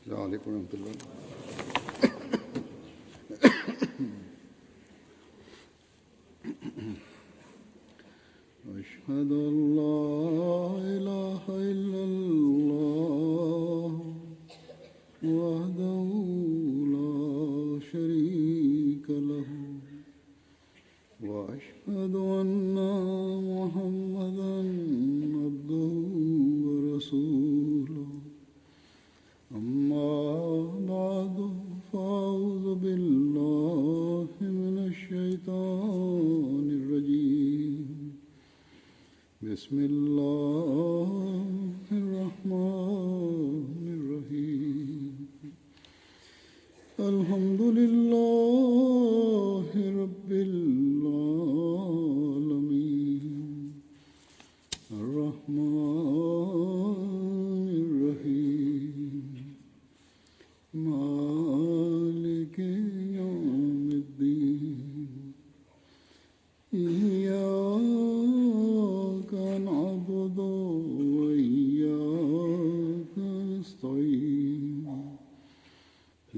السلام عليكم ورحمة الله. أشهد أن لا إله إلا الله وحده لا شريك له وأشهد أن محمدا عبده ورسوله أما بعد فأعوذ بالله من الشيطان الرجيم بسم الله الرحمن الرحيم الحمد لله رب العالمين الرحمن الرحيم مالك يوم الدين إياك نعبد وإياك نستعين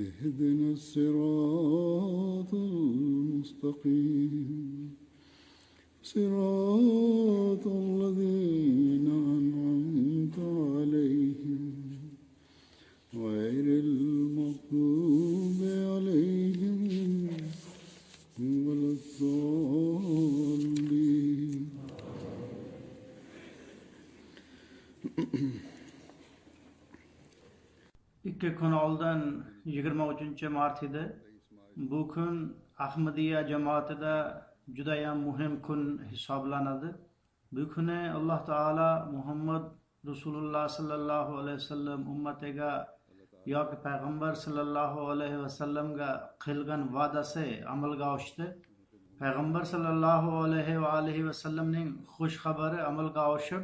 اهدنا الصراط المستقيم صراط الذين أنعمت عليهم غير المغضوب عليهم ولا الضالين. İki kun oldin 23 mart edi. Bu kun Ahmadiya cemaatida judayam muhim kun hisoblanadi. Bu kuni Alloh taolo Muhammad Rasululloh sallallohu alayhi vasallam ummatiga yoki payg'ambar sallallohu alayhi vasallamga qilgan va'dasi amalga oshdi. Payg'ambar sallallohu alayhi vasallamning xush xabari amalga oshib,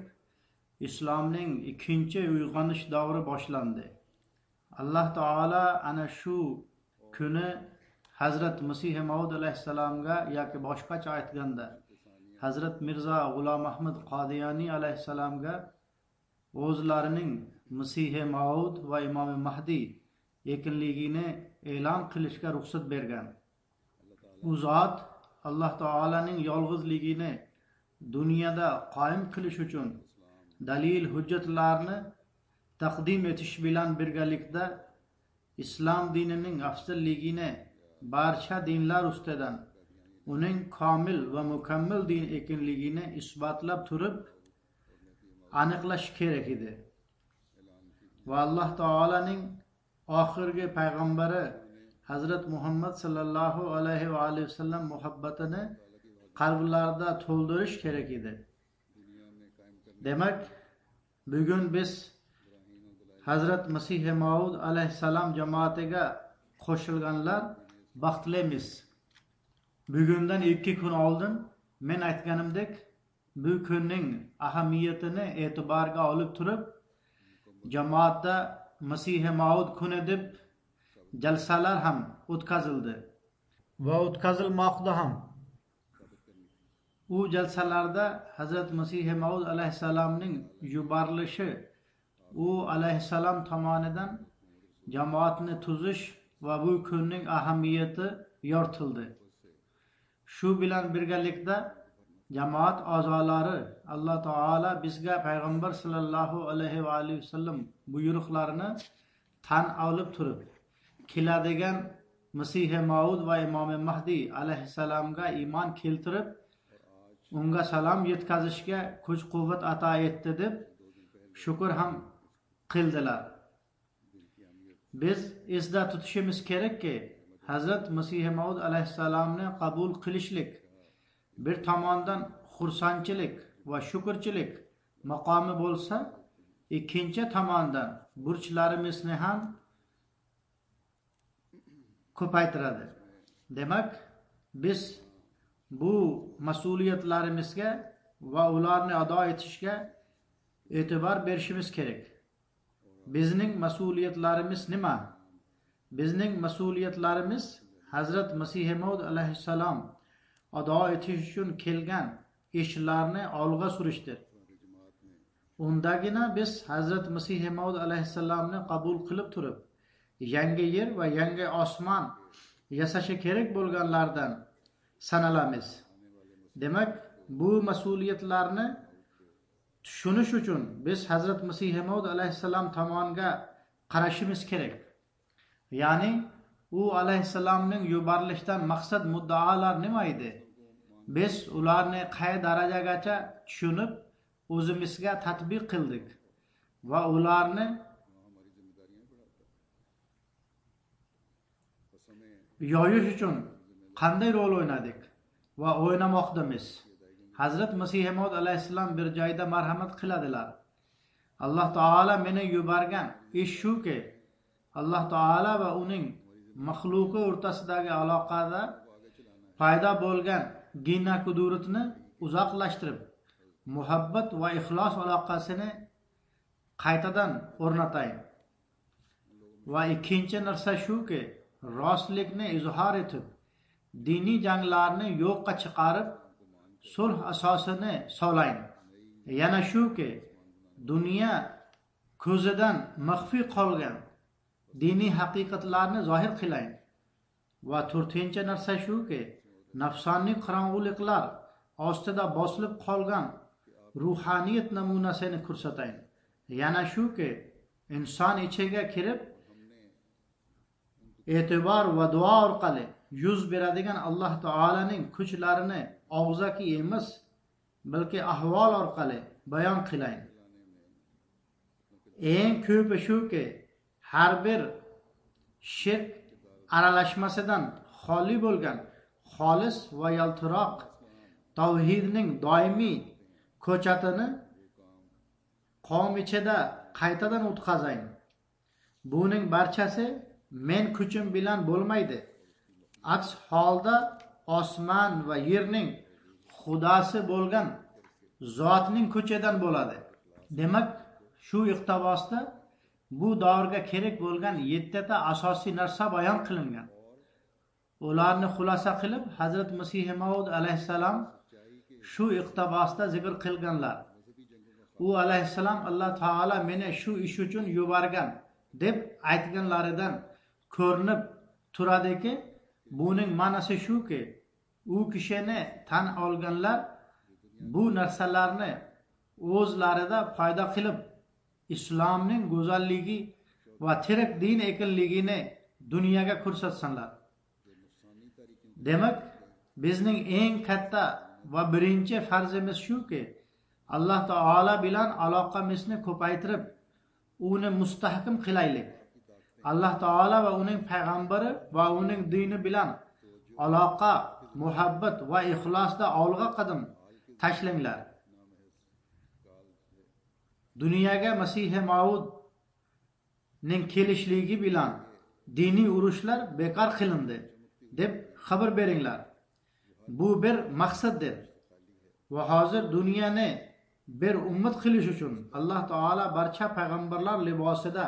islomning ikkinchi uyg'onish davri boshlandi. Alloh taolo ana shu kuni Hazrat Masih Maud alayhissalomga yoki boshqacha aytganda Hazrat Mirza G'ulom Ahmad Qodiyoniy alayhissalomga o'zlarining Masih Maud va Imom Mahdi ekanligini e'lon qilishga ruxsat bergan. U zot Alloh taolaning yolg'izligini dunyoda qoyim qilish uchun dalil hujjatlarni taqdim etish bilan birgalikda islom dinining afzalligini barcha dinlar ustidan uning komil va mukammal din ekanligini isbotlab turib aniqlash kerak edi. Va Alloh taolaning oxirgi payg'ambari Hazrat Muhammad sallallohu alayhi va vasallam muhabbatini qalblarda to'ldirish kerak edi. Demak, bugun biz Hazrat Masih Maud alayhissalom jamoatiga qo'shilganlar baxtlimiz. Bugundan 2 kun oldin men aytganimdek, bu kunning ahamiyatini e'tiborga olib turib, jamoatda Masih Maud kuni deb jalsalar ham o'tkazildi va o'tkazilmoqda ham. U jalsalarda Hazrat Masih Maud alayhissalomning yuborilishi, u alayhissalom tomonidan jamoatni tuzish va bu kunning ahamiyati yoritildi. Shu bilan birgalikda jamoat a'zolari Alloh taolo bizga payg'ambar sallallohu alayhi va vasallam buyruqlarini tan olib turib, keladigan Masih Maud va Imom Mahdi alayhissalomga iymon keltirib, unga salom yetkazishga kuch-quvvat ato etdi deb shukr ham qildilar. Biz esda tutishimiz kerakki, Hazrat Masih Maud alayhissalomni qabul qilishlik bir tomondan xursandchilik va shukrchilik maqomi bo'lsa, ikkinchi tomondan burchlarimizni ham ko'paytiradi. Demak, biz bu mas'uliyatlarimizga va ularni ado etishga e'tibor berishimiz kerak. Bizning mas'uliyatlarimiz nima? Bizning mas'uliyatlarimiz Hazrat Masih Maud alayhissalom ado etish uchun kelgan ishlarni olg'a surishdir. Undagina biz Hazrat Masih Maud alayhissalomni qabul qilib turib, yangi yer va yangi osmon yasashi kerak bo'lganlardan sanalamiz. Demak, bu mas'uliyatlarni tushunish uchun biz Hazrat Masih Maud alayhissalom tomoniga qarashimiz kerak. Ya'ni u alayhissalomning yuborilishdan maqsad muddaolar nima edi? Biz ularni qay darajagacha tushunib, o'zimizga tatbiq qildik va ularni yoyish uchun qanday rol o'ynadik va o'ynamoqdamiz. Hazrat Masih Maud alayhissalom bir joyda marhamat qiladilar. Alloh taolo meni yuborgan ish shuki, Alloh taolo va uning maxluqi o'rtasidagi aloqada paydo bo'lgan gina kuduratni uzoqlashtirib, muhabbat va ixlos aloqasini qaytadan o'rnatay. Va ikkinchi narsa shuki, rostlikni izhor etib, diniy janglarni yo'qqa chiqarib, sulh asosini solayn. Yana shuki, dunyo ko'zidan maxfiy qolgan diniy haqiqatlarni zohir qilayn. Va to'rtinchi narsa shuki, nafsoniy qorong'uliklar ostida bosilib qolgan ruhaniyat namunasini ko'rsatayn. Yana shuki, inson ichiga kirib, e'tibor va duo orqali yuz beradigan Alloh taolaning kuchlarini og'zaki emas, balki ahvol orqali bayon qilayn. Eng ko'pi shuki, har bir shirk aralashmasidan xoli bo'lgan xolis va yaltiroq tavhidning doimiy ko'chatini qavm ichida qaytadan o'tqazayn. Buning barchasi men kuchim bilan bo'lmaydi. Aks holda osmon va yerning xudosi bo'lgan zotning kuchidan bo'ladi. Demak, shu iqtibosda bu davrga kerak bo'lgan 7 ta asosiy narsa bayon qilingan. Ularni xulosa qilib Hazrat Masih Maud alayhissalom shu iqtibosda zikr qilganlar. U alayhissalom Alloh taolo meni shu ish uchun yuborgan deb aytganlaridan ko'rinib turadiki, buning ma'nosi shuki, u kishini tan olganlar bu narsalarni o'zlarida foyda qilib, islomning go'zalligi va tirik din ekanligini dunyoga ko'rsatsanlar. Demak, bizning eng katta va birinchi farzimiz shuki, Alloh taolo bilan aloqamizni ko'paytirib, uni mustahkam qilaylik. Alloh taolo va uning payg'ambari va uning dini bilan aloqa, muhabbat va ixlosda olg'a qadam tashlanglar. Dunyoga Masih Maud ning kelishligi bilan diniy urushlar bekor qilindi deb xabar beringlar. Bu bir maqsaddir. Va hozir dunyoni bir ummat qilish uchun Alloh taolo barcha payg'ambarlar libosida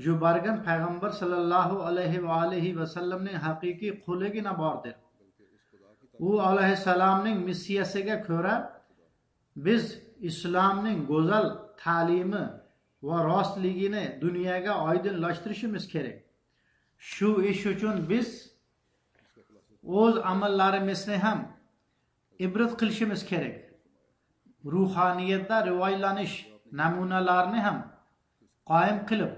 yuborgan payg'ambar sallallohu alayhi va alihi va sallamning haqiqiy quligina bordir. U alayhissalomning missiyasiga ko'ra biz islomning go'zal ta'limi va rostligini dunyoga oydinlashtirishimiz kerak. Shu ish uchun biz o'z amallarimizni ham ibrat qilishimiz kerak. Ruhaniyatda rivoylanish namunalarini ham qoyim qilib,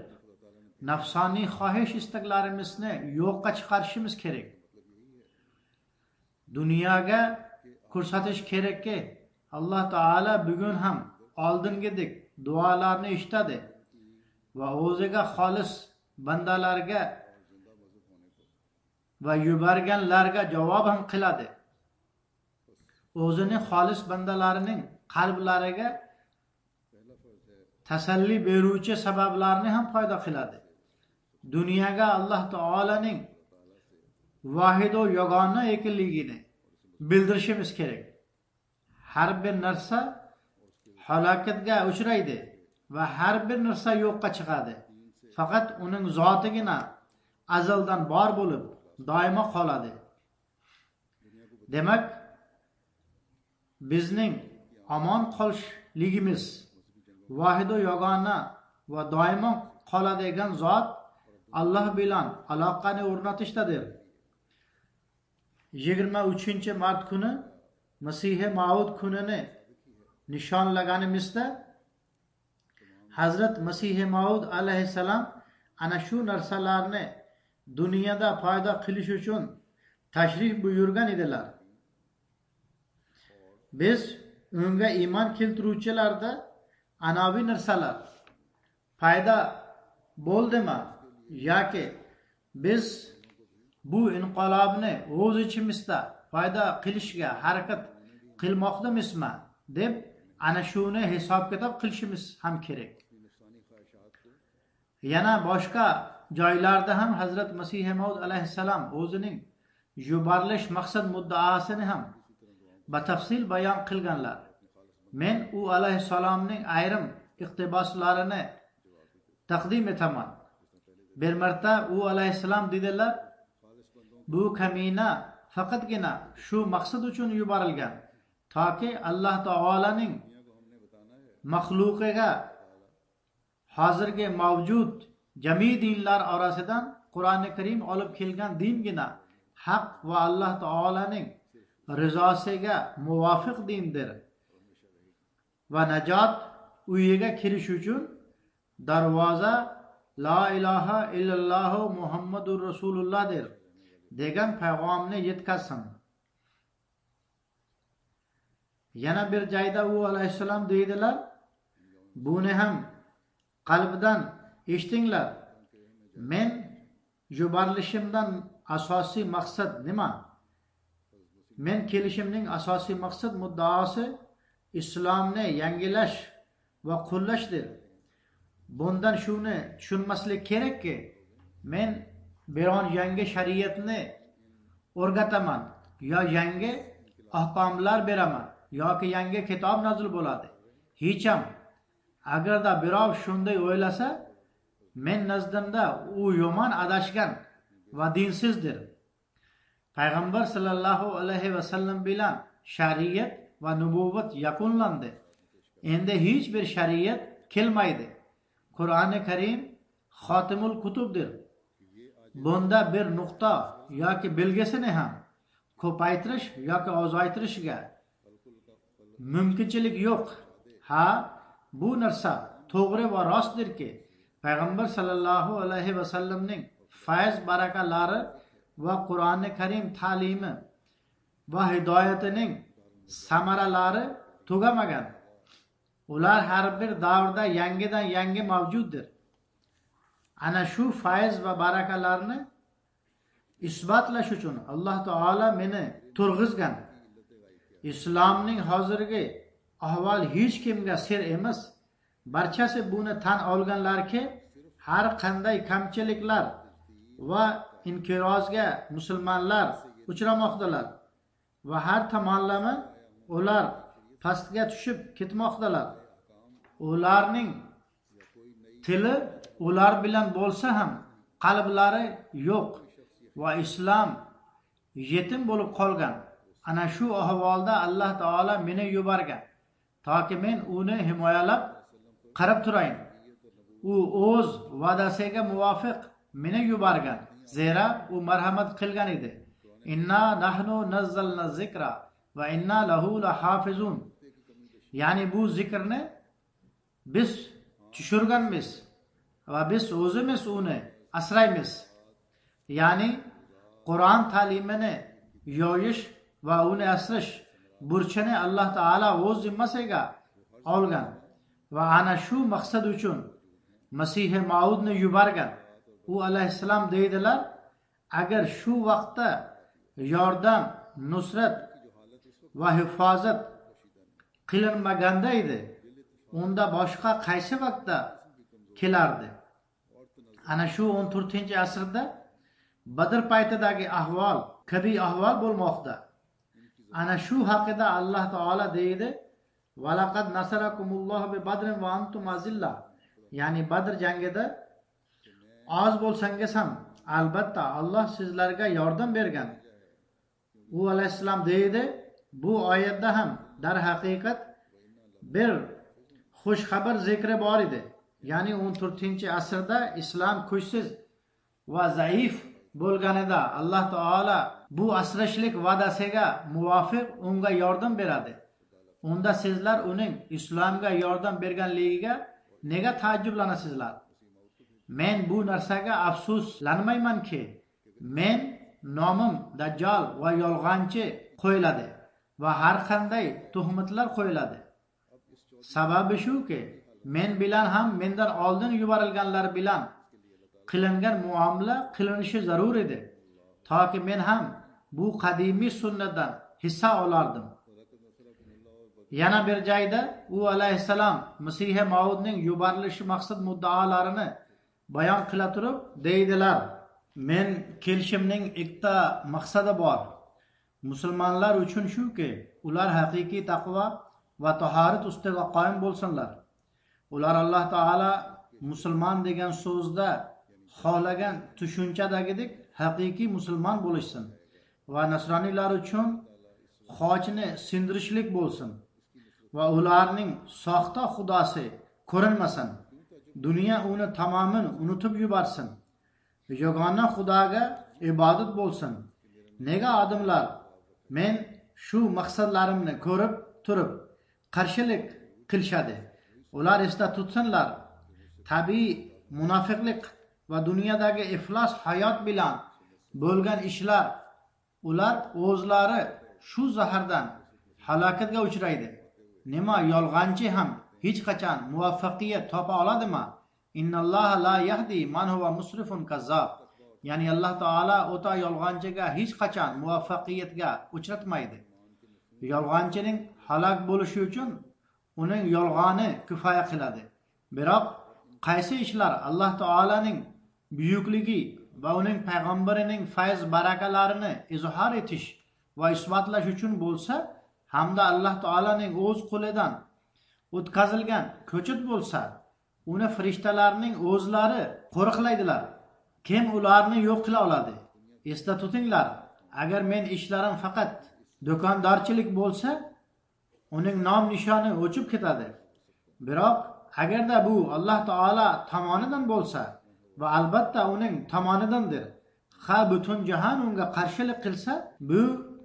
nafsoniy xohish istaklarimizni yo'qqa chiqarishimiz kerak. Dunyoga ko'rsatish kerakki, Alloh taolo bugun ham oldingidek duolarni eshitadi va o'ziga xolis bandalarga va yuborganlarga javob ham qiladi. O'zini xolis bandalarining qalblariga tasalli beruvchi sabablarni ham paydo qiladi. Dunyoga Alloh taolaning vahid va yagona ekanligini bildirishimiz kerak. Har bir narsa halokatga uchraydi va har bir narsa yo'qqa chiqadi. Faqat uning zotigina azaldan bor bo'lib, doimo qoladi. Demak, bizning omon qolishligimiz vahid va yagona va doimo qoladigan zot Allah bilan aloqani o'rnatishdadir. 23-mart kuni Masihi Maud kunini nishonlaganimizda Hazrat Masihi Maud alayhissalom ana shu narsalarni dunyoda paydo qilish uchun tashrif buyurgan edilar. Biz unga iymon keltiruvchilarda anavi narsalar paydo bo'ldimi yoki biz bu inqilobni o'z ichimizda paydo qilishga harakat qilmoqdamizmi deb ana shuni hisob kitob qilishimiz ham kerak. Yana boshqa joylarda ham Hazrat Masih Maud alayhissalom o'zining yuborilish maqsad muddaosini ham batafsil bayon qilganlar. Men u alayhissalomning ayrim iqtiboslarini taqdim etaman. Bir marta u alayhissalom dedilar, bu kamina faqatgina shu maqsad uchun yuborilgan, toki Alloh taolaning maxluqiga hozirgi mavjud jami dinlar orasidan Qur'oni Karim olib kelgan dingina haq va Alloh taolaning rizosiga muvofiq dindir. Va najot uyiga kirish uchun darvoza la ilaha illalloh Muhammadur Rasulullohdir degan payg'amni yetkazsin. Yana bir joyda u alayhissalom deydilar, buni ham qalbdan eshitinglar. Men yuborilishimdan asosiy maqsad nima? Men kelishimning asosiy maqsad muddaosi islomni yangilash va qo'llashdir. Bundan shuni tushunmaslik kerakki, men biron yangi shariatni o'rgataman, yo yangi ahkomlar beraman, yoki yangi kitob nozil bo'ladi. Hech ham agarda birov shunday o'ylasa, men nazdimda u yomon adashgan va dinsizdir. Payg'ambar sallallohu alayhi va sallam bilan shariat va nubuvvat yakunlandi. Endi hech bir shariat kelmaydi. Qur'oni Karim xotimul kutubdir. Bunda bir nuqta yoki belgisini ham ko'paytirish yoki ozaytirishga mumkinchilik yo'q. Ha, bu narsa to'g'ri va rostdirki, Payg'ambar sallallohu alayhi va sallamning fayz barakalari va Qur'oni Karim ta'limi va hidoyatining samaralari tugamagan. Ular har bir davrda yangidan yangi mavjuddir. Ana shu fayz va barakalarni isbotlash uchun Alloh taolo meni turg'izgan. Islomning hozirgi ahvol hech kimga sir emas. Barchasi buni tan olganlarki, har qanday kamchiliklar va inqirozga musulmonlar uchramoqdalar va har tomonlama ular pastga tushib ketmoqdalar. Ularning tili ular bilan bo'lsa ham qalblari yo'q va islom yetim bo'lib qolgan. Ana shu ahvolda Alloh taolo meni yuborgan, toki men uni himoyalab qarab turayin. U o'z va'dasiga muvofiq meni yuborgan, zero u marhamat qilgan edi. Inna nahnu nazzalna zikra va inna lahu lahafizun. Ya'ni bu zikrni biz tushirganmiz va biz o'zimiz uni asraymiz. Ya'ni Qur'on ta'limini yoyish va uni asrash burchini Alloh taolo o'z zimmasiga olgan va ana shu maqsad uchun Masihi Maudni yuborgan. U alayhissalom deydilar, agar shu vaqtda yordam, nusrat va hifozat qilinmaganda edi, unda boshqa qaysi vaqtda kelardi? Ana shu 14-asrda Badr paytidagi ahvol kabi ahvol bo'lmoqda. Ana shu haqida Alloh taolo deydi, "Valaqad nasarakumullohu bi badrin va antum azilla." Ya'ni Badr jangida oz bo'lsangiz ham albatta Alloh sizlarga yordam bergan. U alayhissalom deydi, bu oyatda ham dar haqiqat bir xush xabar zikri bor edi. Ya'ni 14-asrda islom kuchsiz va zaif bo'lganida Alloh taolo bu asrashlik va'dasiga muvofiq unga yordam beradi. Unda sizlar uning islomga yordam berganligiga nega taajjublanasizlar? Men bu narsaga afsuslanmaymanki, men nomim Dajjal va yolg'onchi qo'yiladi va har qanday tuhmatlar qo'yiladi. Sababi shuki, men bilan ham mendan oldin yuborilganlar bilan qilingan muomala qilinishi zarur edi, toki men ham bu qadimiy sunnatdan hissa olardim. Yana bir joyda u alayhissalom Masih Maudning yuborilishi maqsad muddaolarini bayon qila turib deydilar: men kelishimning ikkita maqsadi bor. Musulmonlar uchun shuki, ular haqiqiy taqvo va tahorat ustida qoyim bo'lsinlar. Ular Alloh taolo musulmon degan so'zda xohlagan tushunchadagidek haqiqiy musulmon bo'lishsin va nasroniylar uchun xochni sindirishlik bo'lsin va ularning soxta xudosi ko'rinmasin. Dunyo uni tamoman unutib yuborsin. Yagona xudoga ibodat bo'lsin. Nega odamlar men shu maqsadlarimni ko'rib turib qarshilik qilishadi? Ular esda tutsinlar, tabiiy munofiqlik va dunyodagi iflos hayot bilan bo'lgan ishlar, ular o'zlari shu zahardan halokatga uchraydi. Nima yolg'onchi ham hech qachon muvaffaqiyat topa oladimi? Innalloha la yahdi man huwa musrifun kazzob. Ya'ni Alloh taolo o'ta yolg'onchiga hech qachon muvaffaqiyatga uchratmaydi. Yolg'onchining halok bo'lishi uchun uning yolg'oni kifoya qiladi. Biroq qaysi ishlar Alloh taolaning buyukligi va uning payg'ambarining fayz barakalarini izhor etish va isbotlash uchun bo'lsa, hamda Alloh taolaning o'z qo'lidan o'tkazilgan ko'chat bo'lsa, uni farishtalarning o'zlari qo'riqlaydilar. Kim ularni yo'q qila oladi? Esda tutinglar, agar men ishlarim faqat do'kondorchilik bo'lsa, uning nom nishoni o'chib ketadi. Biroq agarda bu Alloh taolo tomonidan bo'lsa va albatta uning tomonidandir, ha butun jahon unga qarshilik qilsa, bu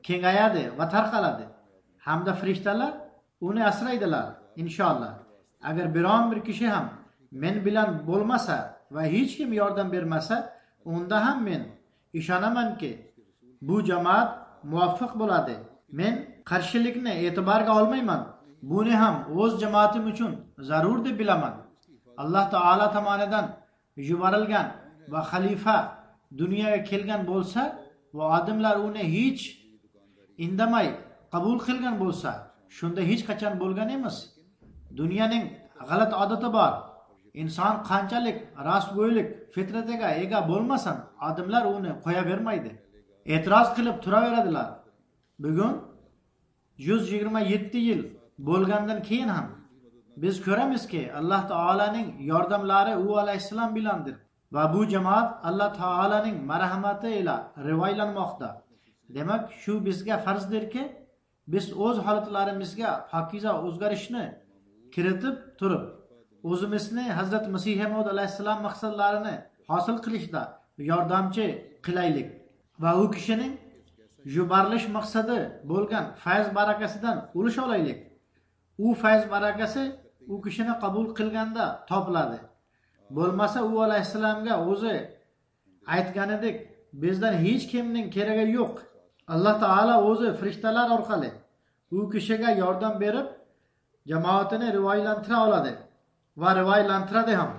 kengayadi va tarqaladi. Hamda farishtalar uni asraydilar inshaalloh. Agar biron bir kishi ham men bilan bo'lmasa va hech kim yordam bermasa, unda ham men ishonamanki bu jamoat muvaffaq bo'ladi. Men qarshilikni e'tiborga olmayman. Buni ham o'z jamoatim uchun zarur deb bilaman. Alloh taolo tomonidan yuborilgan va xalifa dunyoga kelgan bo'lsa va odamlar uni hech indamay qabul qilgan bo'lsa, shunda hech qachon bo'lgan emas. Dunyoning g'alati odati bor. Inson qanchalik rostgo'ylik fitratiga ega bo'lmasin, odamlar uni qo'ya bermaydi. E'tiroz qilib turaveradilar. Bugun 127 yil bo'lgandan keyin ham biz ko'ramizki, Alloh taolaning yordamlari u alayhissalom bilandir va bu jamoat Alloh taolaning marhamati ila rivoylanmoqda. Demak, shu bizga farzdirki, biz o'z holatlarimizga pokiza o'zgarishni kiritib turib, o'zimizni Hazrat Masih Maud alayhissalom maqsadlarini hosil qilishda yordamchi qilaylik va u kishining yuborilish maqsadi bo'lgan fayz barakasidan ulush olaylik. U fayz barakasi u kishini qabul qilganda topiladi. Bo'lmasa u alayhissalomga o'zi aytganidek bizdan hech kimning keragi yo'q. Alloh taolo o'zi farishtalar orqali u kishiga yordam berib jamoatini rivoyatlantira oladi va rivoyatlantiradi ham.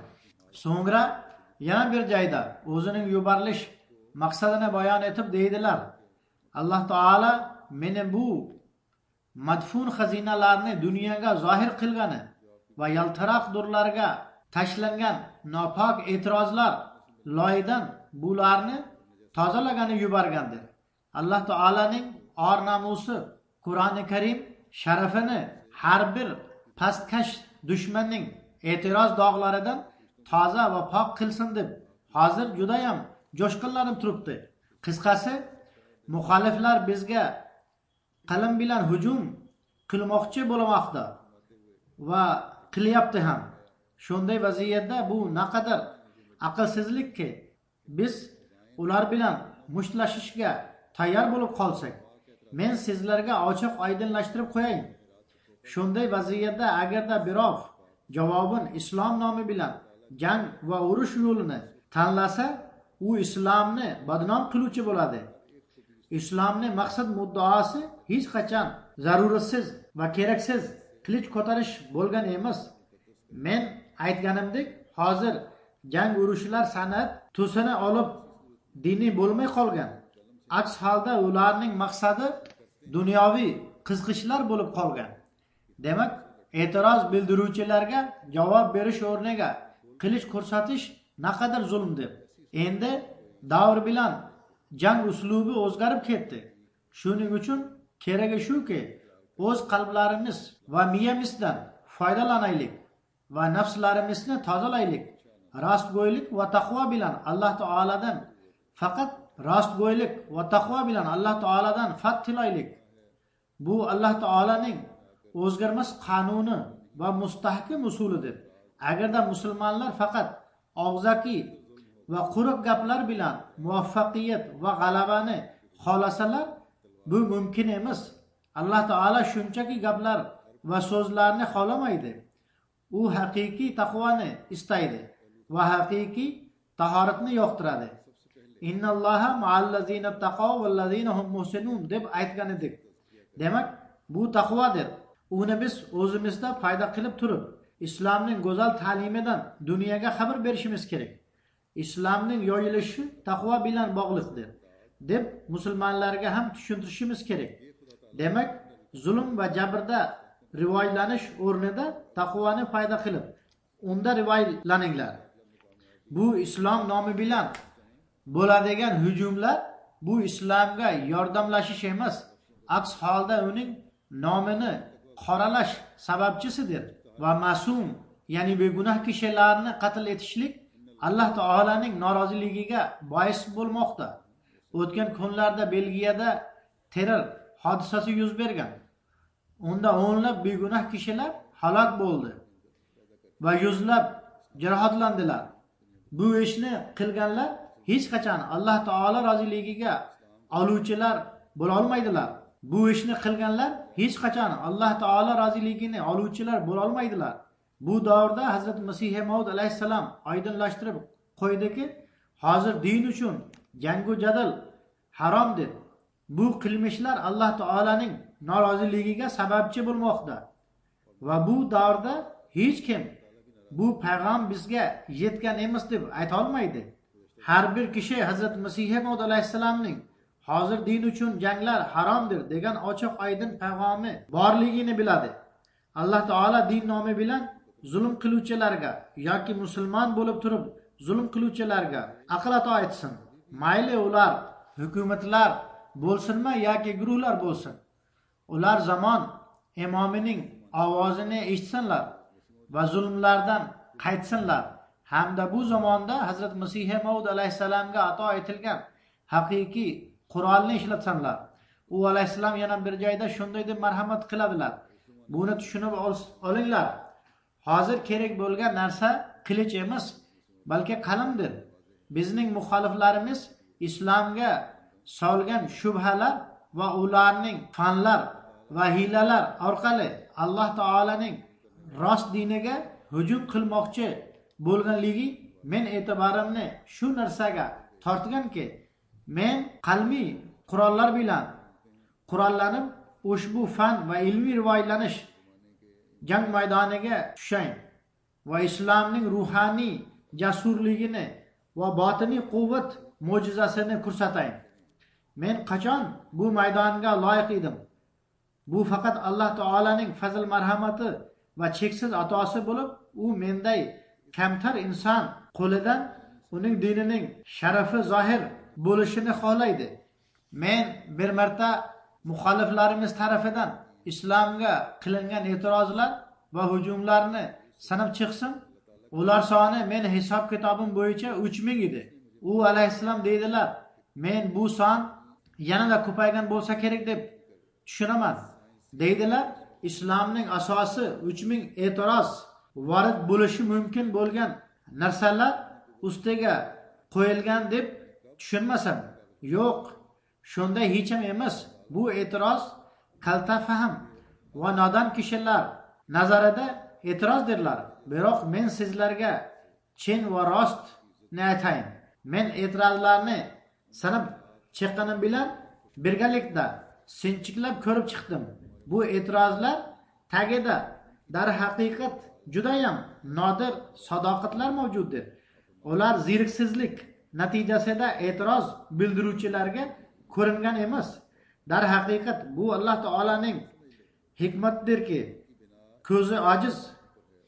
So'ngra yana bir joyda o'zining yuborilish maqsadini bayon etib deydilar: Alloh taolo meni bu madfun xazinalarni dunyoga zohir qilgani va yaltiroq durlarga tashlangan nopok e'tirozlar loyidan bularni tozalagani yuborgandir. Alloh taolaning or namusi Qur'oni Karim sharafini har bir pastkash dushmanning e'tiroz dog'laridan toza va pok qilsin deb hozir juda ham jo'shqinlanib turibdi. Qisqasi, muxoliflar bizga qalam bilan hujum qilmoqchi bo'lmoqda va qilyapti ham. Shunday vaziyatda bu naqadar aqlsizlikki, biz ular bilan mushtlashishga tayyor bo'lib qolsak, men sizlarga ochiq oydinlashtirib qo'yayin. Shunday vaziyatda agarda birov javobin islom nomi bilan jang va urush yo'lini tanlasa, u islomni badnom qiluvchi bo'ladi. Islomning maqsad muddaosi hech qachon zaruratsiz va keraksiz qilich ko'tarish bo'lgan emas. Men aytganimdek, hozir jang urushlar san'at tusini olib diniy bo'lmay qolgan. Aks holda ularning maqsadi dunyoviy qiziqishlar bo'lib qolgan. Demak, e'tiroz bildiruvchilarga javob berish o'rniga qilich ko'rsatish naqadar zulmdir. Endi davr bilan jang uslubi o'zgarib ketdi. Shuning uchun keragi shuki, o'z qalblarimiz va miyamizdan foydalanaylik va nafslarimizni tozalaylik. Rostgo'ylik va taqvo bilan Alloh taoladan faqat rostgo'ylik va taqvo bilan Alloh taoladan fat tilaylik. Bu Alloh taolaning o'zgarmas qonuni va mustahkam usulidir. Agarda musulmonlar faqat og'zaki va quruq gaplar bilan muvaffaqiyat va g'alabani xohlasalar, bu mumkin emas. Alloh taolo shunchaki gaplar va so'zlarni xohlamaydi. U haqiqiy taqvoni istaydi va haqiqiy tahoratni yoqtiradi. Innalloha ma'allazina taqaw vallazina hum muhsinun deb aytgan edik. Demak, bu taqvodir. Uni biz o'zimizda foyda qilib turib, islomning go'zal ta'limidan dunyoga xabar berishimiz kerak. Islomning yoyilishi taqvo bilan bog'liqdir deb musulmonlarga ham tushuntirishimiz kerak. Demak, zulm va jabrda rivoylanish o'rnida taqvoni foyda qilib, unda rivoylaninglar. Bu islom nomi bilan bo'ladigan hujumlar bu islomga yordamlashish emas, aks holda uning nomini qoralash sababchisidir va ma'sum, ya'ni begunoh kishilarni qatl etishlik Alloh taolaning noroziligiga bois bo'lmoqda. O'tgan kunlarda Belgiyada terror hodisasi yuz bergan. Unda o'nlab begunoh kishilar halok bo'ldi va yuzlab jarohatlandilar. Bu ishni qilganlar hech qachon Alloh taolo roziligiga oluvchilar bo'la olmaydilar. Bu ishni qilganlar hech qachon Alloh taolo roziligini oluvchilar bo'la olmaydilar. Bu davrda Hazrat Masih Maud alayhissalom oydinlashtirib qo'ydiki, hozir din uchun jangu jadal haromdir. Bu qilmishlar Alloh taolaning noroziligiga sababchi bo'lmoqda. Va bu davrda hech kim bu payg'am bizga yetgan emas deb ayta olmaydi. Har bir kishi Hazrat Masih Maud alayhissalomning hozir din uchun janglar haromdir degan ochiq oydin payg'ami borligini biladi. Alloh taolo din nomi bilan zulm qiluvchilarga yoki musulmon bo'lib turib zulm qiluvchilarga aql ato etsin. Mayli ular hukumatlar bo'lsinmi yoki guruhlar bo'lsin. Ular zamon imomining ovozini eshitsinlar va zulmlardan qaytsinlar. Hamda bu zamonda Hazrat Masih Maud alayhissalomga ato etilgan haqiqiy Qur'onni ishlatsanlar. U alayhissalom yana bir joyda shunday deb marhamat qiladilar. Buni tushunib olinglar. Hozir kerak bo'lgan narsa qilich emas, balki qalamdir. Bizning muxoliflarimiz islomga solgan shubhalar va ularning fanlar va hilalar orqali Alloh taolaning rost diniga hujum qilmoqchi bo'lganligi men e'tiborimni shu narsaga tortganki, men qalbiy qurollar bilan qurollanib ushbu fan va ilmiy rivoylanish jang maydoniga tushayin va islomning ruhoniy jasurligini va botiniy quvvat mo'jizasini ko'rsatayin. Men qachon bu maydonga loyiq edim? Bu faqat Alloh taolaning fazl marhamati va cheksiz atosi bo'lib, u menday kamtar inson qo'lidan uning dinining sharafi zohir bo'lishini xohlaydi. Men bir marta muxoliflarimiz tarafidan islomga qilingan e'tirozlar va hujumlarni sanab chiqsam, ular soni men hisob kitobim bo'yicha 3000 edi. U alayhissalom deydilar, men bu son yanada ko'paygan bo'lsa kerak deb tushunaman. Deydilar, islomning asosi 3000 e'tiroz varid bo'lishi mumkin bo'lgan narsalar ustiga qo'yilgan deb tushunmasin. Yo'q, shunday hech ham emas. Bu e'tiroz kalta fahm va nodon kishilar nazarida e'tirozdirlar. Biroq men sizlarga chin va rostni aytayin. Men e'tirozlarni sanab chiqqanim bilan birgalikda sinchiklab ko'rib chiqdim. Bu e'tirozlar tagida darhaqiqat judayam nodir sadoqatlar mavjuddir. Ular zeriksizlik natijasida e'tiroz bildiruvchilarga ko'ringan emas. Darhaqiqat bu Alloh taolaning hikmatidirki, ko'zi ojiz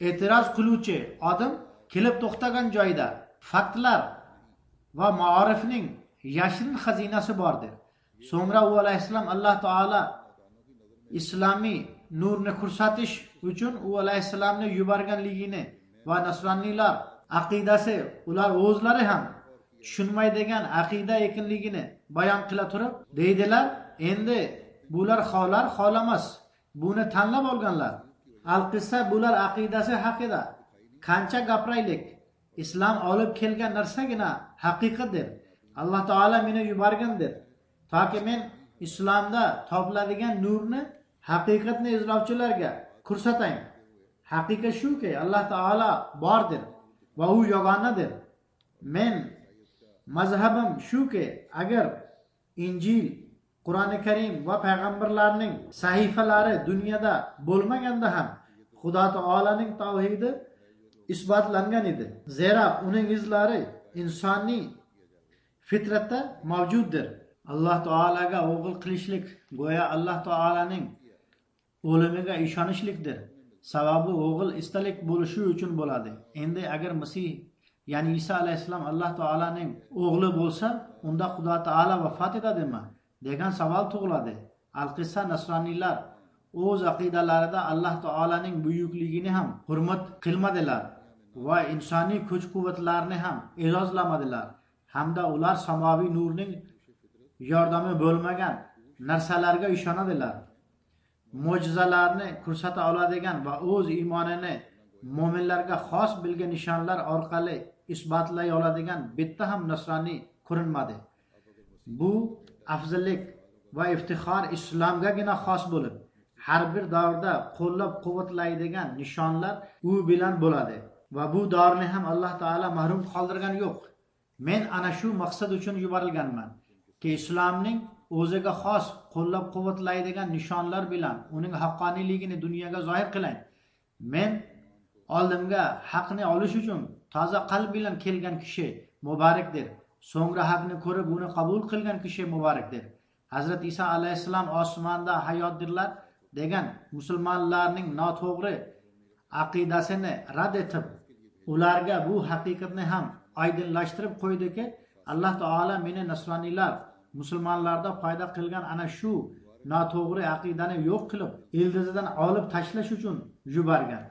e'tiroz qiluvchi odam kelib to'xtagan joyda faktlar va ma'orifning yashirin xazinasi bordir. So'ngra u alayhissalom Alloh taolo islomiy nurni ko'rsatish uchun u alayhissalomni yuborganligini va nasroniylar aqidasi ular o'zlari ham tushunmaydigan aqida ekanligini bayon qila turib deydilar, endi bular xohlamas, buni tanlab olganlar. Al-qissa bular aqidasi haqida qancha gapiraylik, islom olib kelgan narsagina haqiqatdir. Alloh taolo meni yuborgandir toki men islomda topiladigan nurni, haqiqatni izlovchilarga ko'rsatayin. Haqiqat shuki, Alloh taolo bordir va u yagonadir. Men mazhabim shuki, agar Injil, Qur'oni Karim va payg'ambarlarning sahifalari dunyoda bo'lmaganda ham Xudo taolaning tavhidi isbotlangan edi. Zero uning izlari insoniy fitratda mavjuddir. Alloh taolaga o'g'il qilishlik go'yo Alloh taolaning o'limiga ishonishlikdir. Sababi o'g'il istalik bo'lishi uchun bo'ladi. Endi agar Masih, ya'ni Isa alayhissalom Alloh taolaning o'g'li bo'lsa, unda Xudo taolo vafot etadimi degan savol tug'iladi. Al-qissa nasroniylar o'z aqidalarida Alloh taolaning buyukligini ham hurmat qilmadilar va insoniy kuch-quvvatlarni ham e'zozlamadilar. Hamda ular samoviy nurning yordami bo'lmagan narsalarga ishonadilar. Mo'jizalarni ko'rsata oladigan va o'z iymonini mo'minlarga xos bilgan nishonlar orqali isbotlay oladigan bitta ham nasroniy ko'rinmadi. Bu afzallik va iftixor islomgagina xos bo'lib, har bir davrda qo'llab-quvvatlaydigan nishonlar u bilan bo'ladi va bu davrni ham Alloh taolo mahrum qoldirgan yo'q. Men ana shu maqsad uchun yuborilganman ki islomning o'ziga xos qo'llab-quvvatlaydigan nishonlar bilan uning haqqoniyligini dunyoga zohir qilayin. Men oldimga haqni olish uchun toza qalb bilan kelgan kishi muborakdir. So'ngra haqni ko'rib uni qabul qilgan kishi muborakdir. Hazrat Isa alayhissalom osmonda hayotdirlar degan musulmonlarning noto'g'ri aqidasini rad etib, ularga bu haqiqatni ham oydinlashtirib qo'ydiki, Alloh taolo meni nasroniylar musulmonlarda paydo qilgan ana shu noto'g'ri aqidani yo'q qilib, ildizidan olib tashlash uchun yuborgan.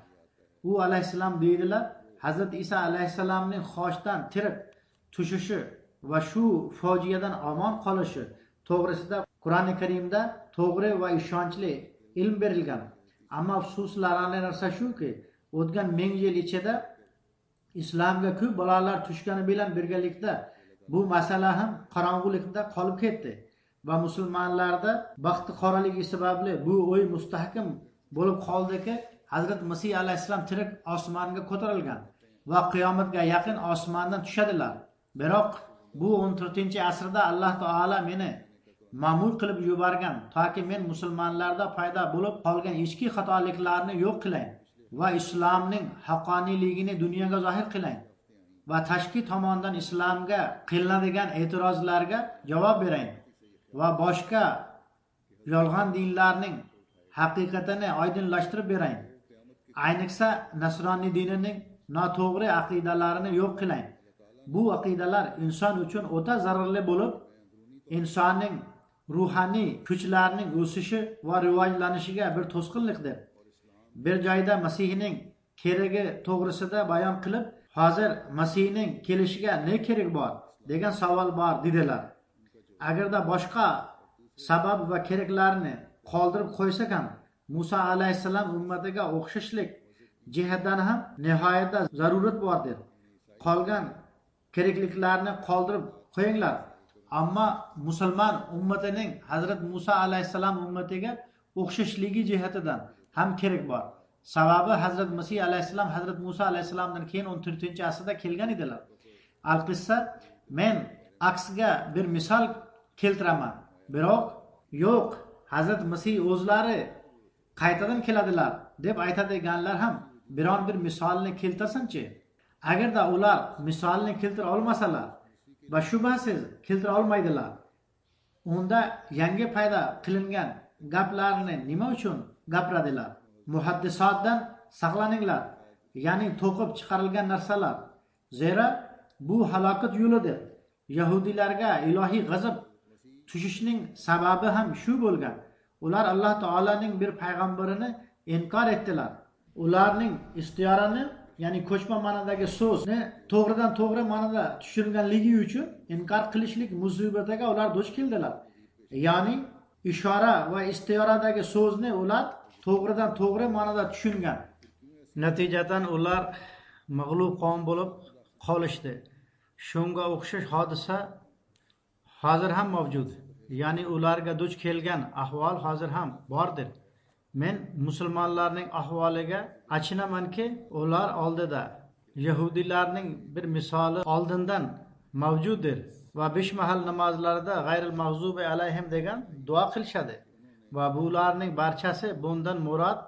U alayhissalom deydilar, Hazrat Isa alayhissalomning xoshdan tirik tushishi va shu fojiadan omon qolishi to'g'risida Qur'oni Karimda to'g'ri va ishonchli ilm berilgan. Ammo afsuslanarli narsa shuki, o'tgan 1000 yil ichida islomga ko'p balolar tushgani bilan birgalikda bu masala ham qorong'ulikda qolib ketdi va musulmonlarda baxti qoraligi sababli bu o'y mustahkam bo'lib qoldiki, Hazrat Masih alayhissalom tirik osmonga ko'tarilgan va qiyomatga yaqin osmondan tushadilar. Biroq bu 14-asrda Alloh taolo meni ma'mur qilib yuborgan toki men musulmonlarda paydo bo'lib qolgan ichki xatoliklarni yo'q qilayin va islomning haqqoniyligini dunyoga zohir qilayin va tashqi tomondan islomga qilinadigan e'tirozlarga javob berayin va boshqa yolg'on dinlarning haqiqatini oydinlashtirib berayin. Ayniqsa nasroniy dinining noto'g'ri aqidalarini yo'q qilayin. Bu aqidalar inson uchun o'ta zararli bo'lib, insonning ruhaniy kuchlarining o'sishi va rivojlanishiga bir to'sqinlikdir. Bir joyda Masihning keragi to'g'risida bayon qilib, hozir Masihning kelishiga ne kerak bor degan savol bor dedilar. Agarda boshqa sabab va keraklarni qoldirib qo'ysak ham, Musa alayhissalom ummatiga o'xshashlik jihatdan ham nihoyatda zarurat bordir. Qolgan kerakliklarini qoldirib qo'yinglar. Ammo musulmon ummatining Hazrat Musa alayhissalom ummatiga o'xshashligi jihatidan ham kerak bor. Sababi Hazrat Masih alayhissalom Hazrat Musa alayhissalomdan keyin 14-asrda kelgan edilar. Al-Qissa men aksiga bir misol keltiraman. Biroq yo'q, Hazrat Masih o'zlari qaytadan keladilar deb aytadiganlar ham biron bir misolni keltirsinchi. Agarda ular misolni keltira olmasalar va shubhasiz keltira olmaydilar, unda yangi paydo qilingan gaplarni nima uchun gapiradilar? Muhaddisotdan saqlaninglar, ya'ni to'qib chiqarilgan narsalar. Zero bu halokat yo'lidir. Yahudiylarga ilohiy g'azab tushishning sababi ham shu bo'lgan. Ular Alloh taolaning bir payg'ambarini inkor etdilar. Ularning istiyorani, ya'ni ko'chma ma'nodagi so'zni to'g'ridan to'g'ri ma'noda tushirganligi uchun inkor qilishlik musibatiga ular duch keldilar. Ya'ni ishora va istiyoradagi so'zni ular to'g'ridan to'g'ri ma'noda tushungan. Natijatan ular mag'lub qavm bo'lib qolishdi. Shunga o'xshash hodisa hozir ham mavjud. Ya'ni ularga duch kelgan ahvol hozir ham bordir. Men musulmonlarning ahvoliga achinamanki, ular oldida yahudiylarning bir misoli oldindan mavjuddir va 5 mahal namozlarida g'ayril mag'zubi alayhim degan duo qilishadi va bularning barchasi bundan murod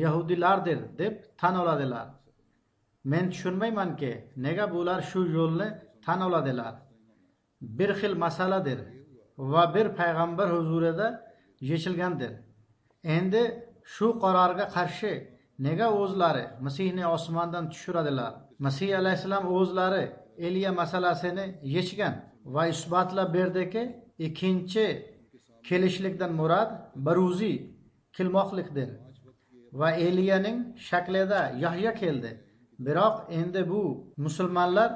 yahudiylardir deb tan oladilar. Men tushunmaymanki, nega bular shu yo'lni tan oladilar. Bir xil masaladir va bir payg'ambar huzurida yechilgandir. Endi shu qarorga qarshi nega o'zlari Masihni osmondan tushiradilar? Masih alayhissalom o'zlari Eliya masalasini yechgan va isbotlab berdiki, ikkinchi kelishlikdan murod baruzi kelmoqlikdir. Va Eliyaning shaklida Yahyo keldi. Biroq endi bu musulmonlar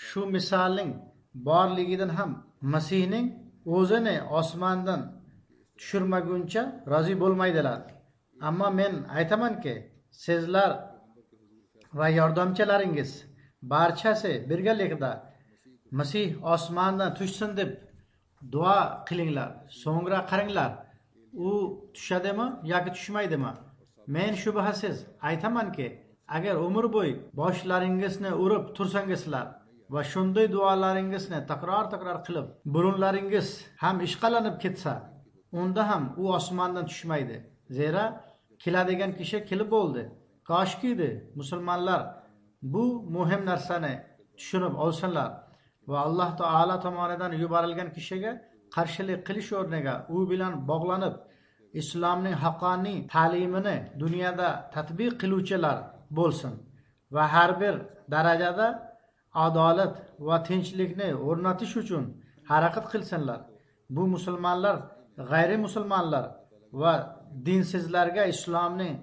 shu misolning borligidan ham Masihning o'zini osmondan tushirmaguncha rozi bo'lmaydilar. Ammo men aytamanki, sizlar va yordamchilaringiz barchasi birgalikda Masih osmondan tushsin deb duo qilinglar. So'ngra qaranglar, u tushadimi yoki tushmaydimi? Men shubhasiz aytamanki, agar umr bo'yi boshlaringizni urib tursangizlar va shunday duolaringizni takror qilib burunlaringiz ham ishqalanib ketsa, unda ham u osmondan tushmaydi. Zira keladigan kishi kelib bo'ldi. Koshkiydi musulmonlar bu muhim narsani tushunib olsinlar va Alloh taolo tomonidan yuborilgan kishiga qarshilik qilish o'rniga u bilan bog'lanib islomning haqqoniy ta'limini dunyoda tatbiq qiluvchilar bo'lsin va har bir darajada adolat va tinchlikni o'rnatish uchun harakat qilsinlar. Bu musulmonlar g'ayri musulmonlar va dinsizlarga islomning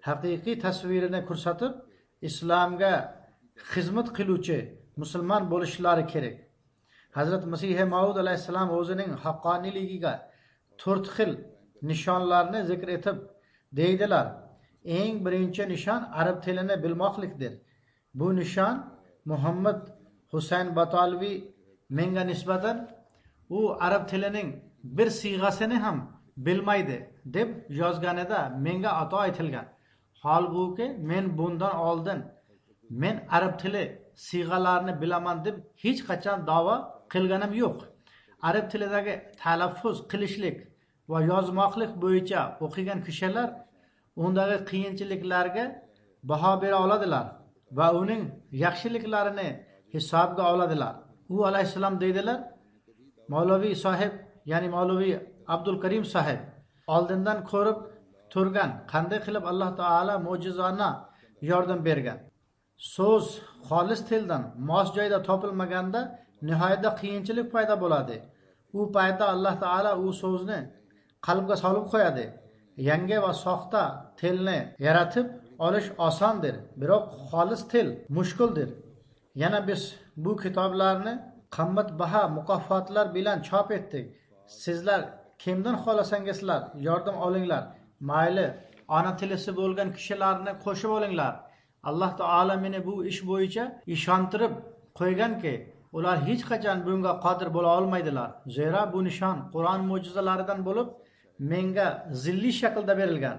haqiqiy tasvirini ko'rsatib, islomga xizmat qiluvchi musulmon bo'lishlari kerak. Hazrat Masih Maud alayhissalom o'zining haqqoniyligiga 4 xil nishonlarni zikr etib deydilar. Eng birinchi nishon arab tilini bilmoqlikdir. Bu nishon Muhammad Husayn Batolvi menga nisbatan u arab tilining bir siyg'asini ham bilmaydi deb yozganida menga ato etilgan. Holbuki men bundan oldin men arab tili siyg'alarini bilaman deb hech qachon da'vo qilganim yo'q. Arab tilidagi talaffuz qilishlik va yozmoqlik bo'yicha o'qigan kishilar undagi qiyinchiliklarga baho bera oladilar va uning yaxshiliklarini hisobga oladilar. U alayhissalom deydilar, Mavloviy sohib, ya'ni Mavloviy Abdul Karim sohib oldindan ko'rib turgan qanday qilib Alloh taolo mo'jizona yordam bergan. So'z xolis tildan mos joyda topilmaganda nihoyatda qiyinchilik paydo bo'ladi. U paytda Alloh taolo u so'zni qalbga solib qo'yadi. Yangi va soxta tilni yaratib olish osondir, biroq xolis til mushkuldir. Yana biz bu kitoblarni qimmatbaho mukofotlar bilan chop etdik. Sizlar kimdan xohlasangizlar yordam olinglar. Mayli ona tilisi bo'lgan kishilarni qo'shib olinglar. Alloh taolo meni bu ish bo'yicha ishontirib qo'yganki, ular hech qachon bunga qodir bo'la olmaydilar. Zero bu nishon Qur'on mo'jizalaridan bo'lib, menga zilli shaklda berilgan.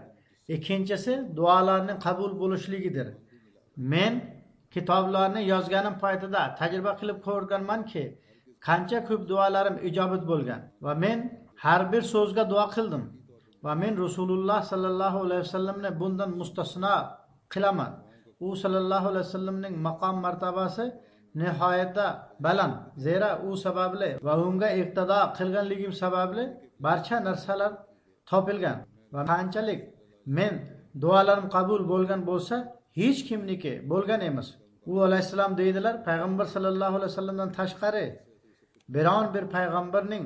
Ikkinchisi duolarning qabul bo'lishligidir. Men kitoblarni yozganim paytida tajriba qilib ko'rganmanki, qancha ko'p duolarim ijobat bo'lgan va men har bir so'zga duo qildim va men Rasululloh sallallohu alayhi vasallamni bundan mustasno qilaman. U sallallohu alayhi vasallamning maqom martabasi nihoyatda baland. Zero u sababli va unga iqtido qilganligim sababli barcha narsalar topilgan va qanchalik men duolarim qabul bo'lgan bo'lsa, hech kimniki bo'lgan emas. U alayhissalom deydilar, payg'ambar sallallohu alayhi vasallamdan tashqari biron bir payg'ambarning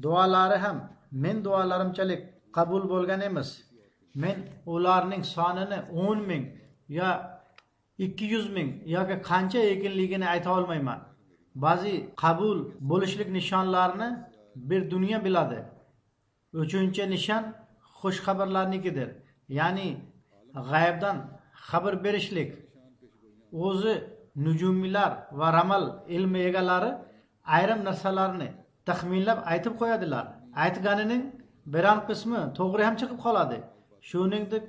duolari ham men duolarimchalik qabul bo'lgan emas. Men ularning sonini 10 ming yo 200 ming yoki qancha ekanligini ayta olmayman. Ba'zi qabul bo'lishlik nishonlarini bir dunyo biladi. Uchinchi nishon xush xabarlarnikidir. Ya'ni g'aybdan xabar berishlik. O'zi nujumlar va ramal ilmi egalari ayrim narsalarni taxminlab aytib qo'yadilar. Aytganining biron qismi to'g'ri ham chiqib qoladi. Shuningdek,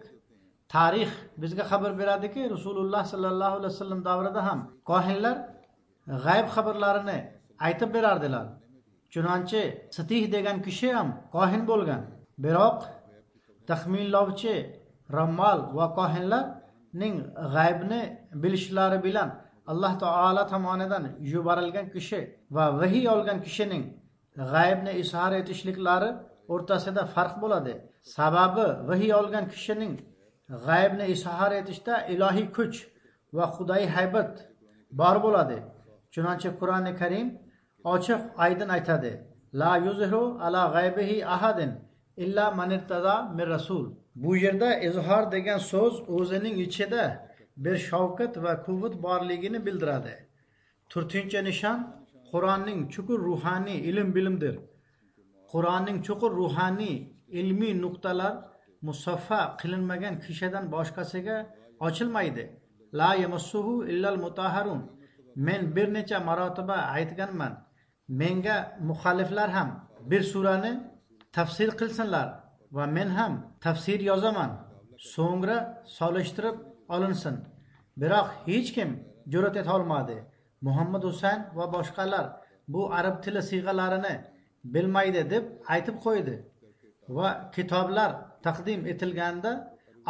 tarix bizga xabar beradiki, Rasululloh sallallohu alayhi vasallam davrida ham qohinlar g'ayb xabarlarini aytib berardilar. Chunonchi Sitih degan kishi ham qohin bo'lgan. Biroq taxminlovchi rammal va qohinlarning g'aybni bilishlari bilan Alloh taolo tomonidan yuborilgan kishi va vahiy olgan kishining g'aybni izhor etishliklari o'rtasida farq bo'ladi. Sababi vahiy olgan kishining g'aybni izhor etishda ilohiy kuch va xudoyi haybat bor bo'ladi. Chunonchi Qur'oni Karim ochiq oydin aytadi: La yuzhiru ala g'aybihi ahadin illa man irtada min rasul. Bu yerda izhor degan so'z o'zining ichida bir shavqat va quvvat borligini bildiradi. 4-nishon Qur'onning chuqur ruhoniy ilm bilimdir. Qur'onning chuqur ruhoniy ilmiy nuqtalar musaffa qilinmagan kishidan boshqasiga ochilmaydi. La yamassuhu illal mutahharun. Men bir necha marotaba aytganman. Menga muxoliflar ham bir surani tafsir qilsinlar va men ham tafsir yozaman. So'ngra solishtirib olinsin. Biroq hech kim jur'at eta olmadi. Muhammad Husayn va boshqalar bu arab tili siyg'alarini bilmaydi deb aytib qo'ydi va kitoblar taqdim etilganda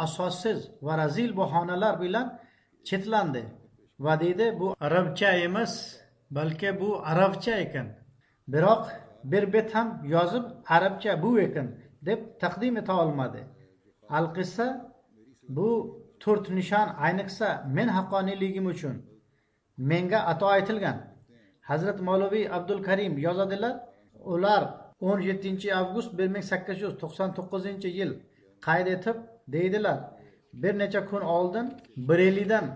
asossiz va razil bahonalar bilan chetlandi va dedi bu arabcha emas, balki bu arabcha ekan. Biroq bir bet ham yozib arabcha bu ekan deb taqdim eta olmadi. Al-qissa bu 4 nishon ayniqsa men haqqoniyligim uchun menga ato etilgan. Hazrat Mavloviy Abdul Karim yozadilar, ular 17 avgust 1899-yil qayd etib deydilar, bir necha kun oldin Berelidan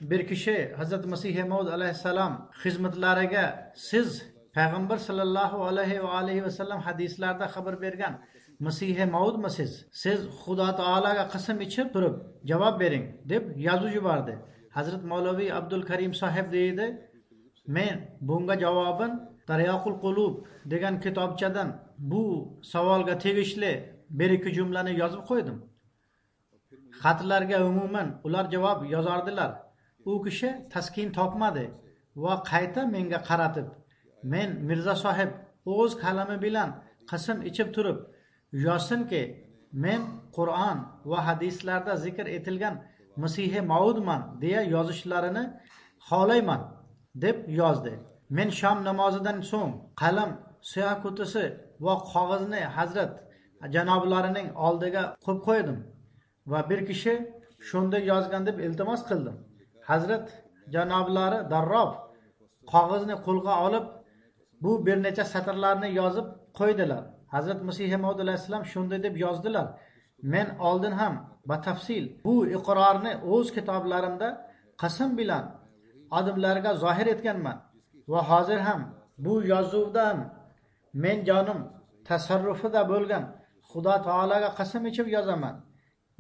bir kishi Hazrat Masih Maud alayhissalom xizmatlariga siz payg'ambar sallallohu alayhi va alihi vasallam hadislarda xabar bergan Masih Maudmisiz? Siz Xudo taolaga qasam ichib turib javob bering deb yozib yubordi. Hazrat Mavloviy Abdul Karim sohib deydi, men bunga javoban Tariyoqul Qulub degan kitobchadan bu savolga tegishli bir ikki jumlani yozib qo'ydim. Xatlarga umuman ular javob yozardilar. U kishi taskin topmadi va qayta menga qaratib, men Mirza sohib o'z kalami bilan qasam ichib turib yozsinki, men Qur'on va hadislarda zikr etilgan Masih Maudman deya yozishlarini xohlayman deb yozdi. Men shom namozidan so'ng qalam, siyoh qutisi va qog'ozni Hazrat janoblarining oldiga qo'yib qo'ydim va bir kishi shunday yozgan deb iltimos qildim. Hazrat janoblari darrov qog'ozni qo'lga olib bu bir necha satrlarni yozib qo'ydilar. Hazrat Masih Maud alayhissalom shunday deb yozdilar: men oldin ham batafsil bu iqrorni o'z kitoblarimda qasam bilan odamlarga zohir etganman va hozir ham bu yozuvdan men jonim tasarrufida bo'lgan Xudo taolaga qasam ichib yozaman.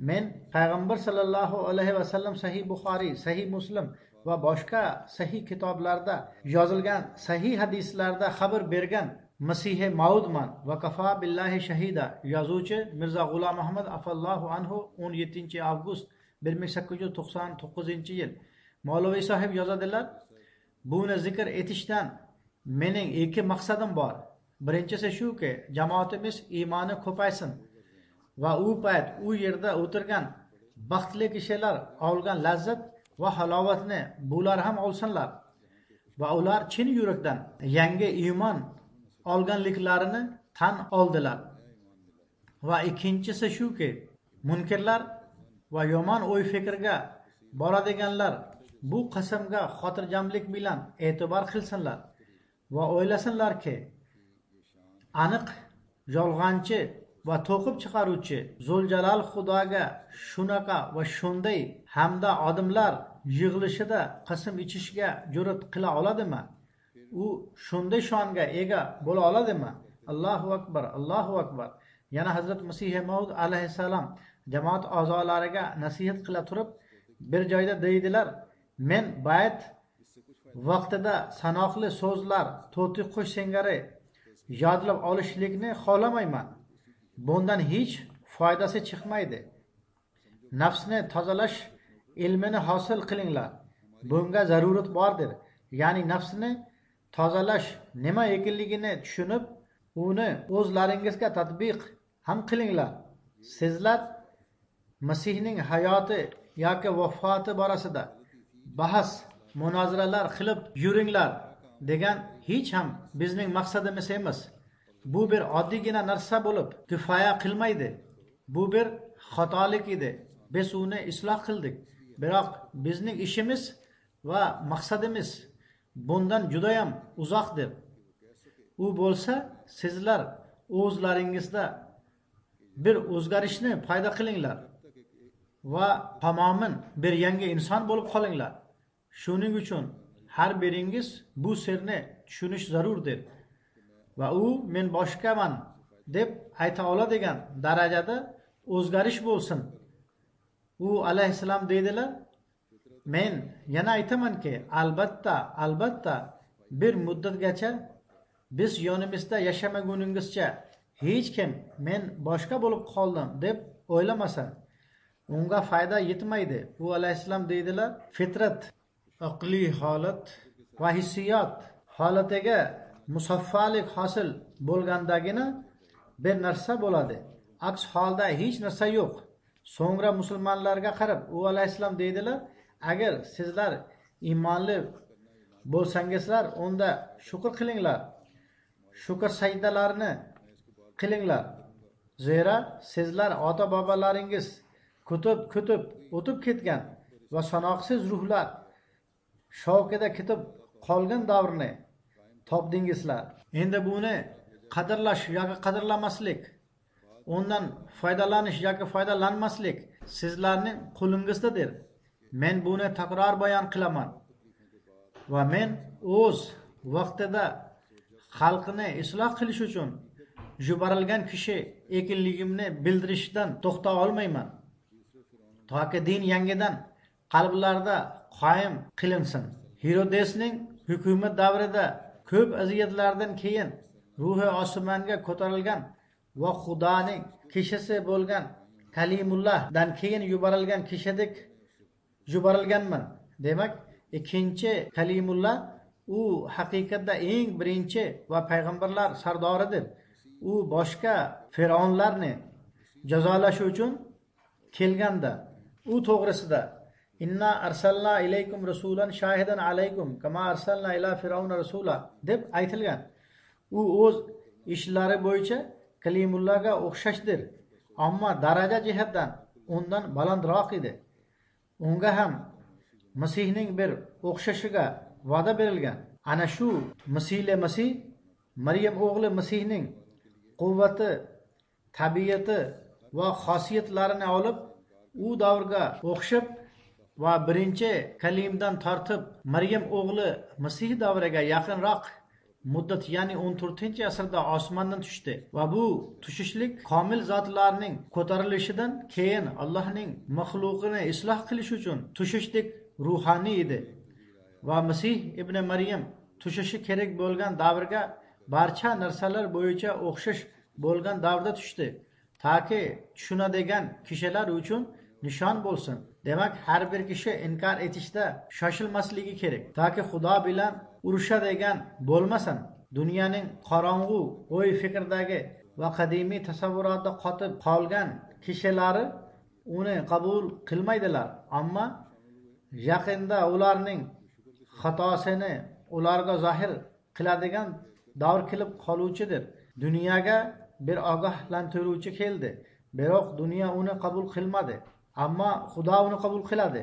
Men payg'ambar sallallohu alayhi vasallam Sahih Buxoriy, Sahih Muslim va boshqa sahih kitoblarda yozilgan sahih hadislarda xabar bergan Masihi Maudman va kafa billahi shahida yozuvchi Mirzo G'ulom Ahmad afallohu anhu 17 avgust 1899 yil Mavloviy sahib yozadilar. Buni zikr etishdan mening ikki maqsadim bor. Birinchisi shuki, jamoatimiz iymoni ko'paysin va u payt u yerda o'tirgan baxtli kishilar olgan lazzat va halovatni bular ham olsinlar va ular chin yurakdan yangi iymon olganliklarini tan oldilar. Va ikkinchisi shuki, munkirlar va yomon o'y fikrga boradiganlar bu qasamga xotirjamlik bilan e'tibor qilsinlar va o'ylasinlarki, aniq yolg'onchi va to'qib chiqaruvchi Zuljalal Xudoga shunaqa va shunday hamda odamlar yig'ilishida qasam ichishga jur'at qila oladimi? U shunday shonga ega bo'la oladimi? Allohu akbar, Allohu akbar. Yana Hazrat Masih Maud alayhissalom jamoat a'zolariga nasihat qila turib bir joyda deydilar: "Men bayt vaqtida sanoqli so'zlar, to'tiq qush singari yodlab olishlikni xohlamayman. Bundan hech foydasi chiqmaydi. Nafsni tozalash ilmini hosil qilinglar. Bunga zarurat bordir. Ya'ni nafsni tozalash nima ekanligini tushunib, uni o'zlaringizga tatbiq ham qilinglar. Sizlar Masihning hayoti yoki vafoti borasida bahs, munozaralar qilib yuringlar degan hech ham bizning maqsadimiz emas. Bu bir oddiygina narsa bo'lib kifoya qilmaydi. Bu bir xatolik edi. Biz uni isloh qildik. Biroq bizning ishimiz va maqsadimiz bundan juda ham uzoqdir. U bo'lsa, sizlar o'zlaringizda bir o'zgarishni paydo qilinglar va tamoman bir yangi inson bo'lib qolinglar. Shuning uchun har biringiz bu sirni tushunish zarurdir. Va u men boshqaman deb ayta oladigan darajada o'zgarish bo'lsin. U alayhissalom deydilar: "Men yana aytamanki, albatta bir muddatgacha biz yonimizda yashamaguningizcha hech kim men boshqa bo'lib qoldim deb o'ylamasa, unga foyda yetmaydi." U alayhissalom deydilar: "Fitrat, aqliy holat va hissiyot holatiga musaffalik hosil bo'lgandagina bir narsa bo'ladi. Aks holda hech narsa yo'q." So'ngra musulmonlarga qarab u alayhissalom deydilar: "Agar sizlar iymonli bo'lsangizlar, unda shukr qilinglar. Shukr sajdalarini qilinglar. Zero sizlar ota-bobolaringiz kutib o'tib ketgan va sanoqsiz ruhlar shavkida ketib qolgan davrni topdingizlar. Endi buni qadrlash yoki qadrlamaslik, undan foydalanish yoki foydalanmaslik sizlarning qo'lingizdadir. Men buni takror bayon qilaman va men o'z vaqtida xalqni isloh qilish uchun yuborilgan kishi ekanligimni bildirishdan to'xta olmayman. Toki din yangidan qalblarda qoyim qilinsin. Herodesning hukumat davrida ko'p aziyatlardan keyin ruhi osmonga ko'tarilgan va Xudoning kishisi bo'lgan Kalimullohdan keyin yuborilgan kishidek yuborilganman. Demak, ikkinchi Kalimulloh u haqiqatda eng birinchi va payg'ambarlar sardoridir. U boshqa fir'avnlarni jazolash uchun kelganda u to'g'risida "Inna arsalna ilaykum rasulan shahidan alaykum kama arsalna ila fir'avna rasula" deb aytilgan. U o'z ishlari bo'yicha Kalimullohga o'xshashdir, ammo daraja jihatdan undan balandroq edi. Unga ham Masihning bir o'xshashiga va'da berilgan. Ana shu Masih, Maryam o'g'li Masihning quvvati, tabiati va xosiyatlarini olib u davrga o'xshab va birinchi Kalimdan tortib Maryam o'g'li Masih davriga yaqinroq muddat, ya'ni 14-asrda osmondan tushdi va bu tushishlik komil zotlarning ko'tarilishidan keyin Allohning maxluqini isloh qilish uchun tushishlik ruhoniy edi. va Masih ibn Maryam tushishi kerak bo'lgan davrga barcha narsalar bo'yicha o'xshash bo'lgan davrda tushdi, taki tushunadigan kishilar uchun nishon bo'lsin. Demak, har bir kishi inkor etishda shoshilmasligi kerak, taki Xudo bilan urushadigan bo'lmasin. Dunyoning qorong'u o'y fikrdagi va qadimiy tasavvurotda qotib qolgan kishilari uni qabul qilmaydilar, ammo yaqinda ularning xatosini ularga zohir qiladigan davr kelib qoluvchidir. Dunyoga bir ogohlantiruvchi keldi, biroq dunyo uni qabul qilmadi, ammo Xudo uni qabul qiladi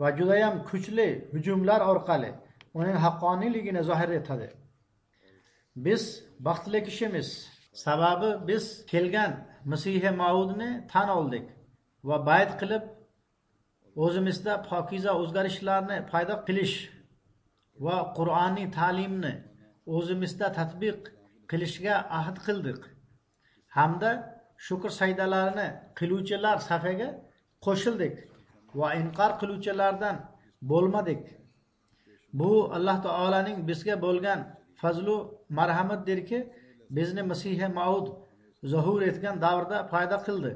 va judayam kuchli hujumlar orqali uning haqqoniyligini zohir etadi. Biz baxtli kishimiz, sababi biz kelgan Masihi Maudni tan oldik va bayt qilib o'zimizda pokiza o'zgarishlarni paydo qilish va Qur'oniy ta'limni o'zimizda tatbiq qilishga ahd qildik, hamda shukr sajdalarini qiluvchilar safiga qo'shildik va inkor qiluvchilardan bo'lmadik. Bu Alloh taolaning bizga bo'lgan fazlu marhamatdirki, bizni Masihi Maud zuhur etgan davrda paydo qildi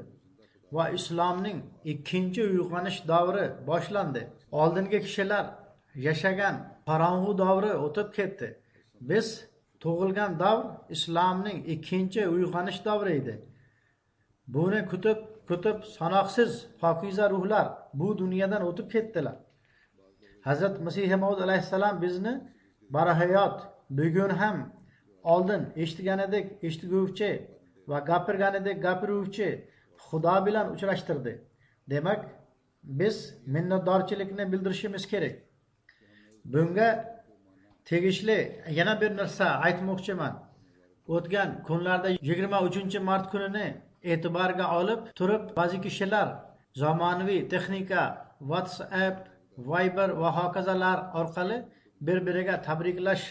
va islomning ikkinchi uyg'onish davri boshlandi. Oldingi kishilar yashagan qorong'u davri o'tib ketdi. Biz tug'ilgan davr islomning ikkinchi uyg'onish davri edi. Buni kutib sanoqsiz pokiza ruhlar bu dunyodan o'tib ketdilar. Hazrat Masih Maud alayhissalom bizni barahayot bugun ham oldin eshitganidek eshitguvchi va gapirganidek gapiruvchi Xudo bilan uchrashtirdi. Demak, biz minnatdorchilikni bildirishimiz kerak. Bunga tegishli yana bir narsa aytmoqchiman. O'tgan kunlarda 23-mart kunini e'tiborga olib turib, ba'zi kishilar zamonaviy texnika, WhatsApp, Viber va hokazolar orqali bir-biriga tabriklash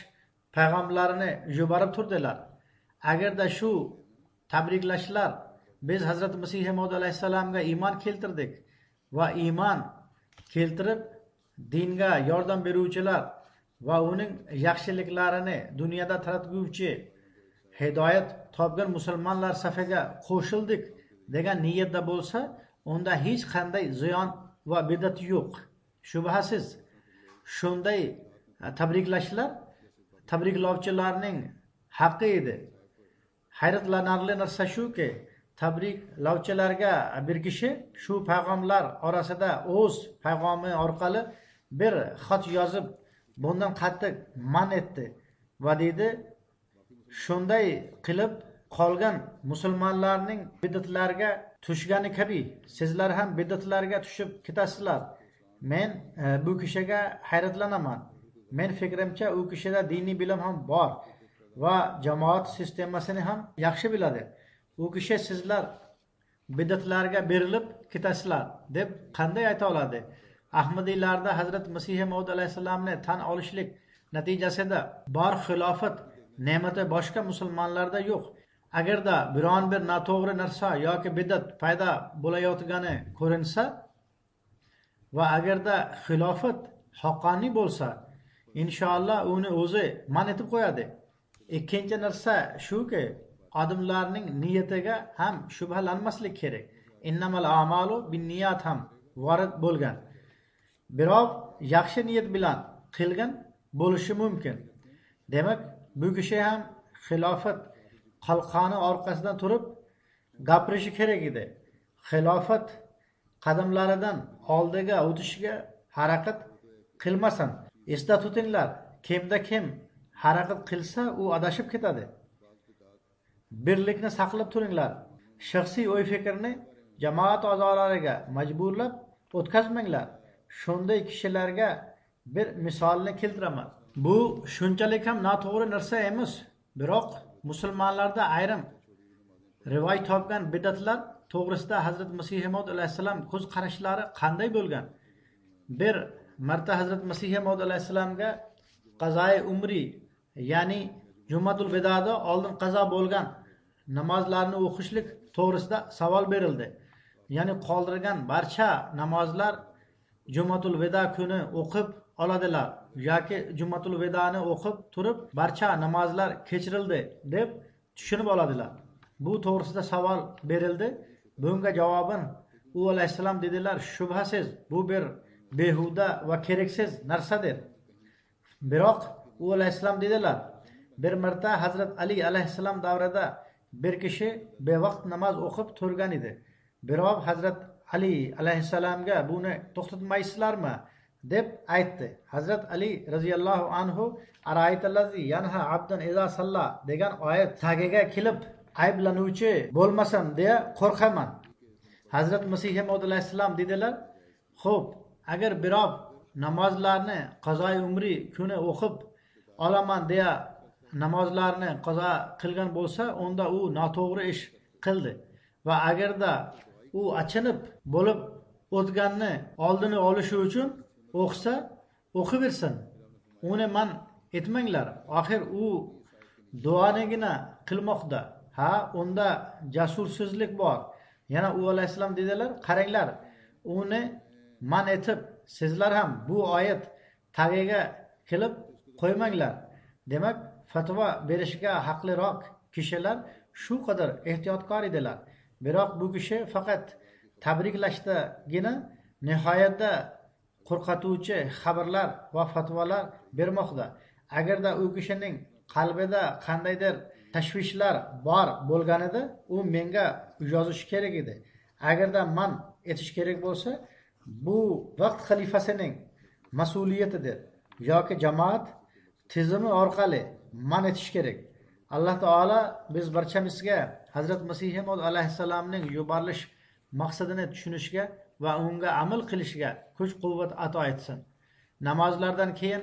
payg'amlarini yuborib turdilar. Agarda shu tabriklashlar biz Hazrat Masih Maud alayhissalomga iymon keltirdik va iymon keltirib dinga yordam beruvchilar va uning yaxshiliklarini dunyoda taratguvchi hidoyat topgan musulmonlar safiga qo'shildik degan niyatda bo'lsa, unda hech qanday ziyon va bidat yo'q. Shubhasiz shunday tabriklashlar tabriklovchilarning haqqi edi. Hayratlanarli narsa shuki, tabriklovchilarga bir kishi shu payg'amlar orasida o'z payg'omi orqali bir xat yozib bundan qattiq man etdi va dedi, shunday qilib qolgan musulmonlarning bidatlarga tushgani kabi sizlar ham bidatlarga tushib ketasizlar. Men bu kishiga hayratlanaman. Men fikrimcha u kishida diniy bilim ham bor va jamoat sistemasini ham yaxshi biladi. U kishi sizlar bidatlarga berilib ketasizlar deb qanday ayta oladi? Ahmadiylarda Hazrat Masih Maud alayhissalomni tan olishlik natijasida bor xilofat ne'mati boshqa musulmonlarda yo'q. Agarda biron bir noto'g'ri narsa yoki bidat paydo bo'layotgani ko'rinsa va agarda xilofat haqqoniy bo'lsa, inshaalloh uni o'zi man etib qo'yadi. Ikkinchi narsa shuki, odamlarning niyatiga ham shubhalanmaslik kerak. Innamal a'malu binniyat ham vorid bo'lgan. Birov yaxshi niyat bilan qilgan bo'lishi mumkin. Demak, bu kishi ham xilofat qalqoni orqasidan turib gapirishi kerak edi. Xilofat qadamlaridan oldiga o'tishga harakat qilmasin. Esda tutinglar, kimda kim harakat qilsa u adashib ketadi. Birlikni saqlab turinglar. Shaxsiy o'y fikrni jamoat a'zolariga majburlab o'tkazmanglar. Shunday kishilarga bir misolni keltiraman. Bu shunchalik ham noto'g'ri narsa emas, biroq musulmonlarda ayrim rivoyat topgan bidatlar to'g'risida Hazrat Masih Maud alayhissalom ko'z qarashlari qanday bo'lgan? Bir marta Hazrat Masih Maud alayhissalomga qazoi umri, ya'ni Jumatul Vidoda oldin qazo bo'lgan namozlarni o'qishlik to'g'risida savol berildi. Ya'ni qoldirgan barcha namozlar Jumatul Vido kuni o'qib oladilar yoki Jummatul Vedani o'qib turib barcha namozlar kechirildi deb tushunib oladilar. Bu to'g'risida savol berildi. Bunga javoban u alayhissalom dedilar, shubhasiz bu bir behuda va keraksiz narsadir. Biroq u alayhissalom dedilar, bir marta Hazrat Ali alayhissalom davrida bir kishi bevaqt namoz o'qib turgan edi. Biroq Hazrat Ali alayhissalomga buni to'xtatmaysizlarmi deb aytdi. Hazrat Ali roziyallohu anhu araytallazi yanha abdan iza salla degan oyat tagiga kelib ayblanuvchi bo'lmasam deya qo'rqaman. Hazrat Masih Maud alayhissalom dedilar, xo'p, agar birov namozlarni qazoi umri kuni o'qib olaman deya namozlarni qazo qilgan bo'lsa, unda u noto'g'ri ish qildi. Va agarda u achinib bo'lib o'tganni oldini olish uchun o'qisa, o'qiversin. Uni man etmanglar. Oxir u duonigina qilmoqda. Ha, unda jasursizlik bor. Yana u alayhissalom dedilar, qaranglar, uni man etib, sizlar ham bu oyat tagiga kelib qo'ymanglar. Demak, fatvo berishga haqliroq kishilar shu qadar ehtiyotkor edilar. Biroq bu kishi faqat tabriklashdagina nihoyatda qo'rqatuvchi xabarlar va fatvolar bermoqda. Agarda u kishining qalbida qandaydir tashvishlar bor bo'lganida, u menga yozish kerak edi. Agarda man etish kerak bo'lsa, bu vaqt xalifasining mas'uliyatidir yoki jamoat tizimi orqali man etish kerak. Alloh taolo biz barchamizga Hazrat Masih Maud alayhissalomning yuborilish maqsadini tushunishga va unga amal qilishga kuch-quvvat ato etsin. Namozlardan keyin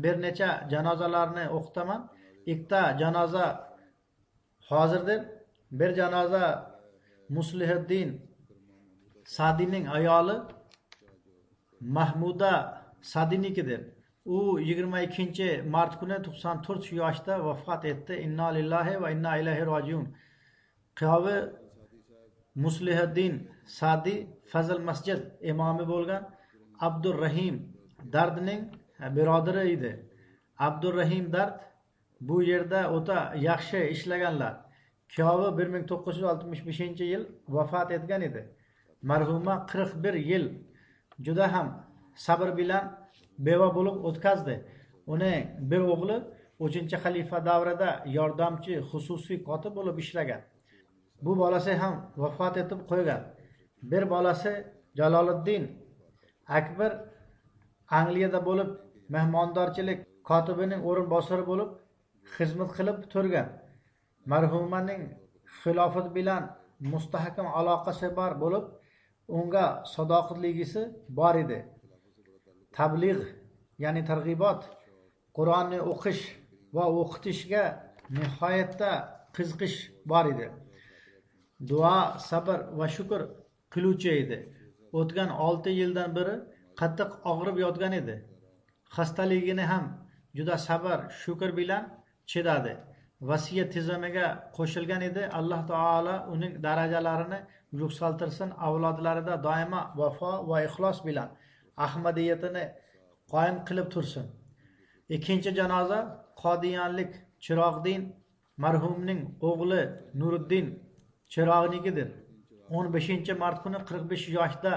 bir necha janozalarni o'qitaman. Ikkita janoza hozirdir. Bir janoza Muslihiddin Sadining ayoli Mahmuda Sadinikidir. U 22-mart kuni 94 yoshda vafot etdi. Inna lillahi va inna ilayhi rojiun. Qiyobi Muslihiddin Sadi Fazl masjid imomi bo'lgan Abdurrahim Dardning birodari edi. Abdurrahim Dard bu yerda o'ta yaxshi ishlaganlar. Qiyobi 1965-yil vafot etgan edi. Marhuma 41 yil juda ham sabr bilan beva bo'lib o'tkazdi. Uning bir o'g'li 3-xalifa davrida yordamchi xususiy kotib bo'lib ishlagan. Bu bolasi ham vafot etib qo'ygan. Bir bolasi Jaloliddin Akbar Angliyada bo'lib mehmondorchilik kotibining o'rinbosari bo'lib xizmat qilib turgan. Marhumaning xilofat bilan mustahkam aloqasi bor bo'lib, unga sadoqatligisi bor edi. Tabliğ ya'ni targ'ibot, Qur'onni o'qish va o'qitishga nihoyatda qiziqish bor edi. Duo, sabr va shukr qiluvchi edi. O'tgan 6 yildan beri qattiq og'rib yotgan edi. Xastaligini ham juda sabr, shukr bilan chidadi. Vasiyat tizimiga qo'shilgan edi. Alloh taolo uning darajalarini yuksaltirsin, avlodlarida doimo vafo va ixlos bilan ahmadiyatini qoyim qilib tursin. Ikkinchi janoza Qodiyanlik Chiroqdin marhumning o'g'li Nuriddin Chiroqnikidir. 15-mart kuni 45 yoshda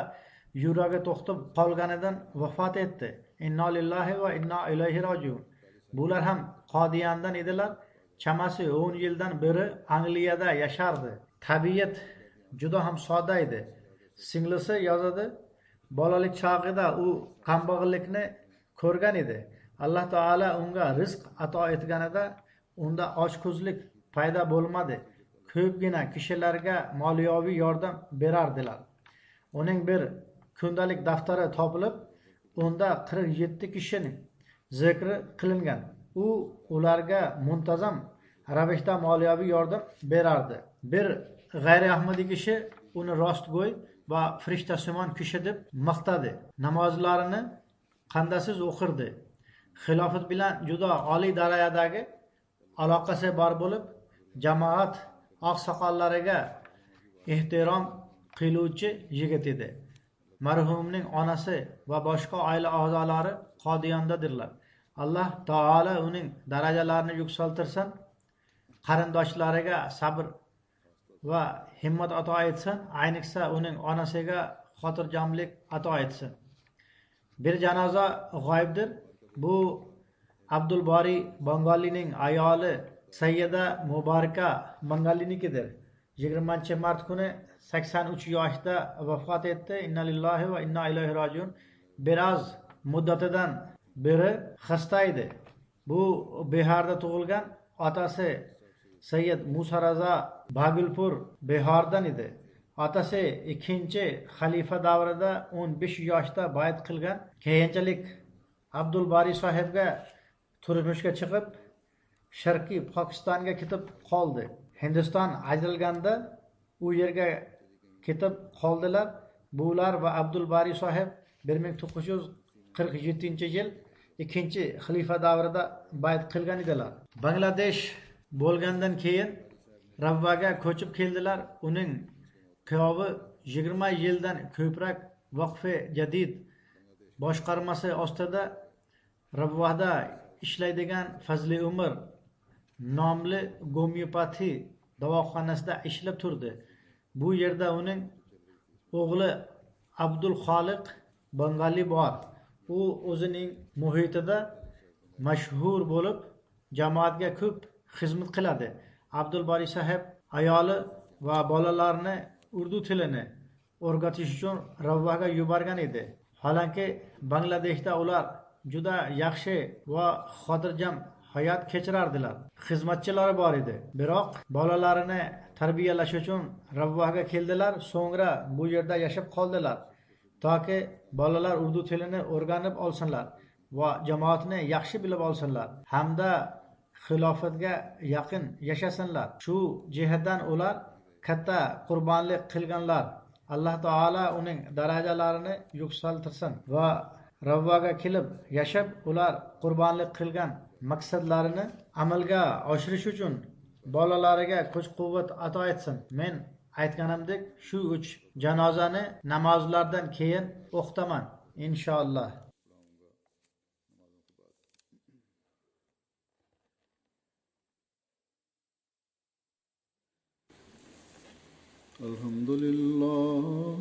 yuragi to'xtab qolganidan vafot etdi. Inna lillahi va inna ilayhi rojiun. Bular ham Qodiyandan edilar. Chamasi 10 yildan beri Angliyada yashardi. Tabiat juda ham sodda edi. Singlisi yozadi, bolalik chog'ida u kambag'allikni ko'rgan edi. Alloh taolo unga rizq ato etganida unda ochko'zlik paydo bo'lmadi. Ko'pgina kishilarga moliyaviy yordam berardilar. Uning bir kundalik daftari topilib, unda 47 kishining zikri qilingan. U ularga muntazam ravishda moliyaviy yordam berardi. Bir g'ayri ahmadiy kishi uni rostgo'y va farishtasimon kishi deb maqtadi. Namozlarini qandasiz o'qirdi. Xilofat bilan juda oliy darajadagi aloqasi bor bo'lib, jamoat oqsoqollariga ehtirom qiluvchi yigit edi. Marhumning onasi va boshqa oila a'zolari Qodiyondadirlar. Alloh taolo uning darajalarini yuksaltirsin, qarindoshlariga sabr va himmat ato etsin, ayniqsa uning onasiga xotirjamlik ato etsin. Bir janoza g'oyibdir. Bu Abdul Bari Bangalining ayoli Sayyida Mubaraka Bangalinikidir. 20-mart kuni 83 yoshda vafot etdi. Inna lillahi va inna ilayhi rojiun. Biroz muddatidan beri xasta edi. Bu Biharda tug'ilgan. Otasi Sayyid Musa Raza Bagulpur Bihardan edi. Otasi ikkinchi xalifa davrida 15 yoshda bayat qilgan. Keyinchalik Abdul Bari sohibga turmushga chiqib, Sharqiy Pokistonga ketib qoldi. Hindiston ajralganda u yerga ketib qoldilar. Bular va Abdul Bari sohib 1947-yil ikkinchi xalifa davrida bayat qilgan edilar. Bangladesh bo'lgandan keyin Ravvaga ko'chib keldilar. Uning kuyovi 20 yildan ko'proq Vaqf-e Jadid boshqarmasi ostida Ravvada ishlaydigan Fazli Umar nomli gomeopati davoxonasida ishlab turdi. Bu yerda uning o'g'li Abdul Xoliq Bangali bor. U o'zining muhitida mashhur bo'lib, jamoatga ko'p xizmat qiladi. Abdul Bari sahib ayoli va bolalarini urdu tilini o'rgatish uchun Ravvaga yuborgan edi. Holanki Bangladeshda ular juda yaxshi va xotirjam hayot kechirardilar. Xizmatchilari bor edi. Biroq bolalarini tarbiyalash uchun Ravvaga keldilar, so'ngra bu yerda yashab qoldilar. Toki bolalar urdu tilini o'rganib olsinlar va jamoatni yaxshi bilib olsinlar hamda xilofatga yaqin yashasinlar. Shu jihatdan ular katta qurbonlik qilganlar. Alloh taolo uning darajalarini yuksaltirsin va Ravvaga kelib yashab, ular qurbonlik qilgan maqsadlarini amalga oshirish uchun bolalariga kuch-quvvat ato etsin. Men aytganimdek, shu 3 janozani namozlardan keyin o'qitaman, inshaalloh. Alhamdulillah,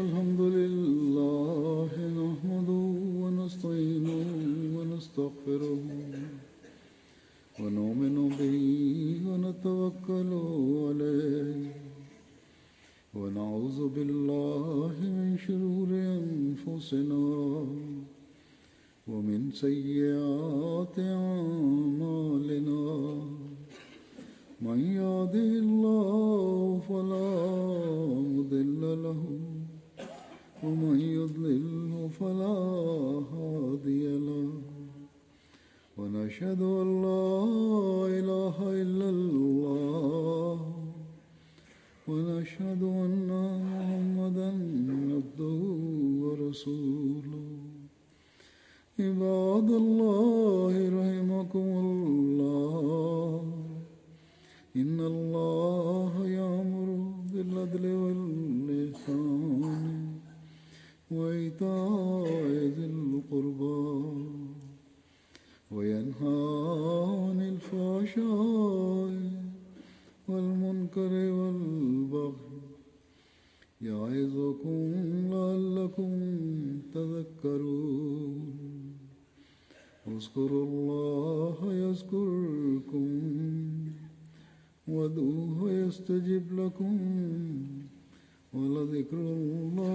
alhamdulillah, nahmaduhu wa nasta'inuhu wa nastaghfiruh. ونؤمن به ونتوكل عليه ونعوذ بالله من شرور أنفسنا ومن سيئات أعمالنا من يهده الله فلا مضل له ومن يضلل فلا هادي له ونشهد أن لا إله إلا الله ونشهد أن محمدا عبده ورسوله عباد الله رحمكم الله إن الله يأمر بالعدل والإحسان وإيتاء ذي القربى وينهى عن الفحشاء والمنكر والبغي يعظكم لعلكم تذكرون اذكروا الله يذكركم وادعوه يستجب لكم ولذكر الله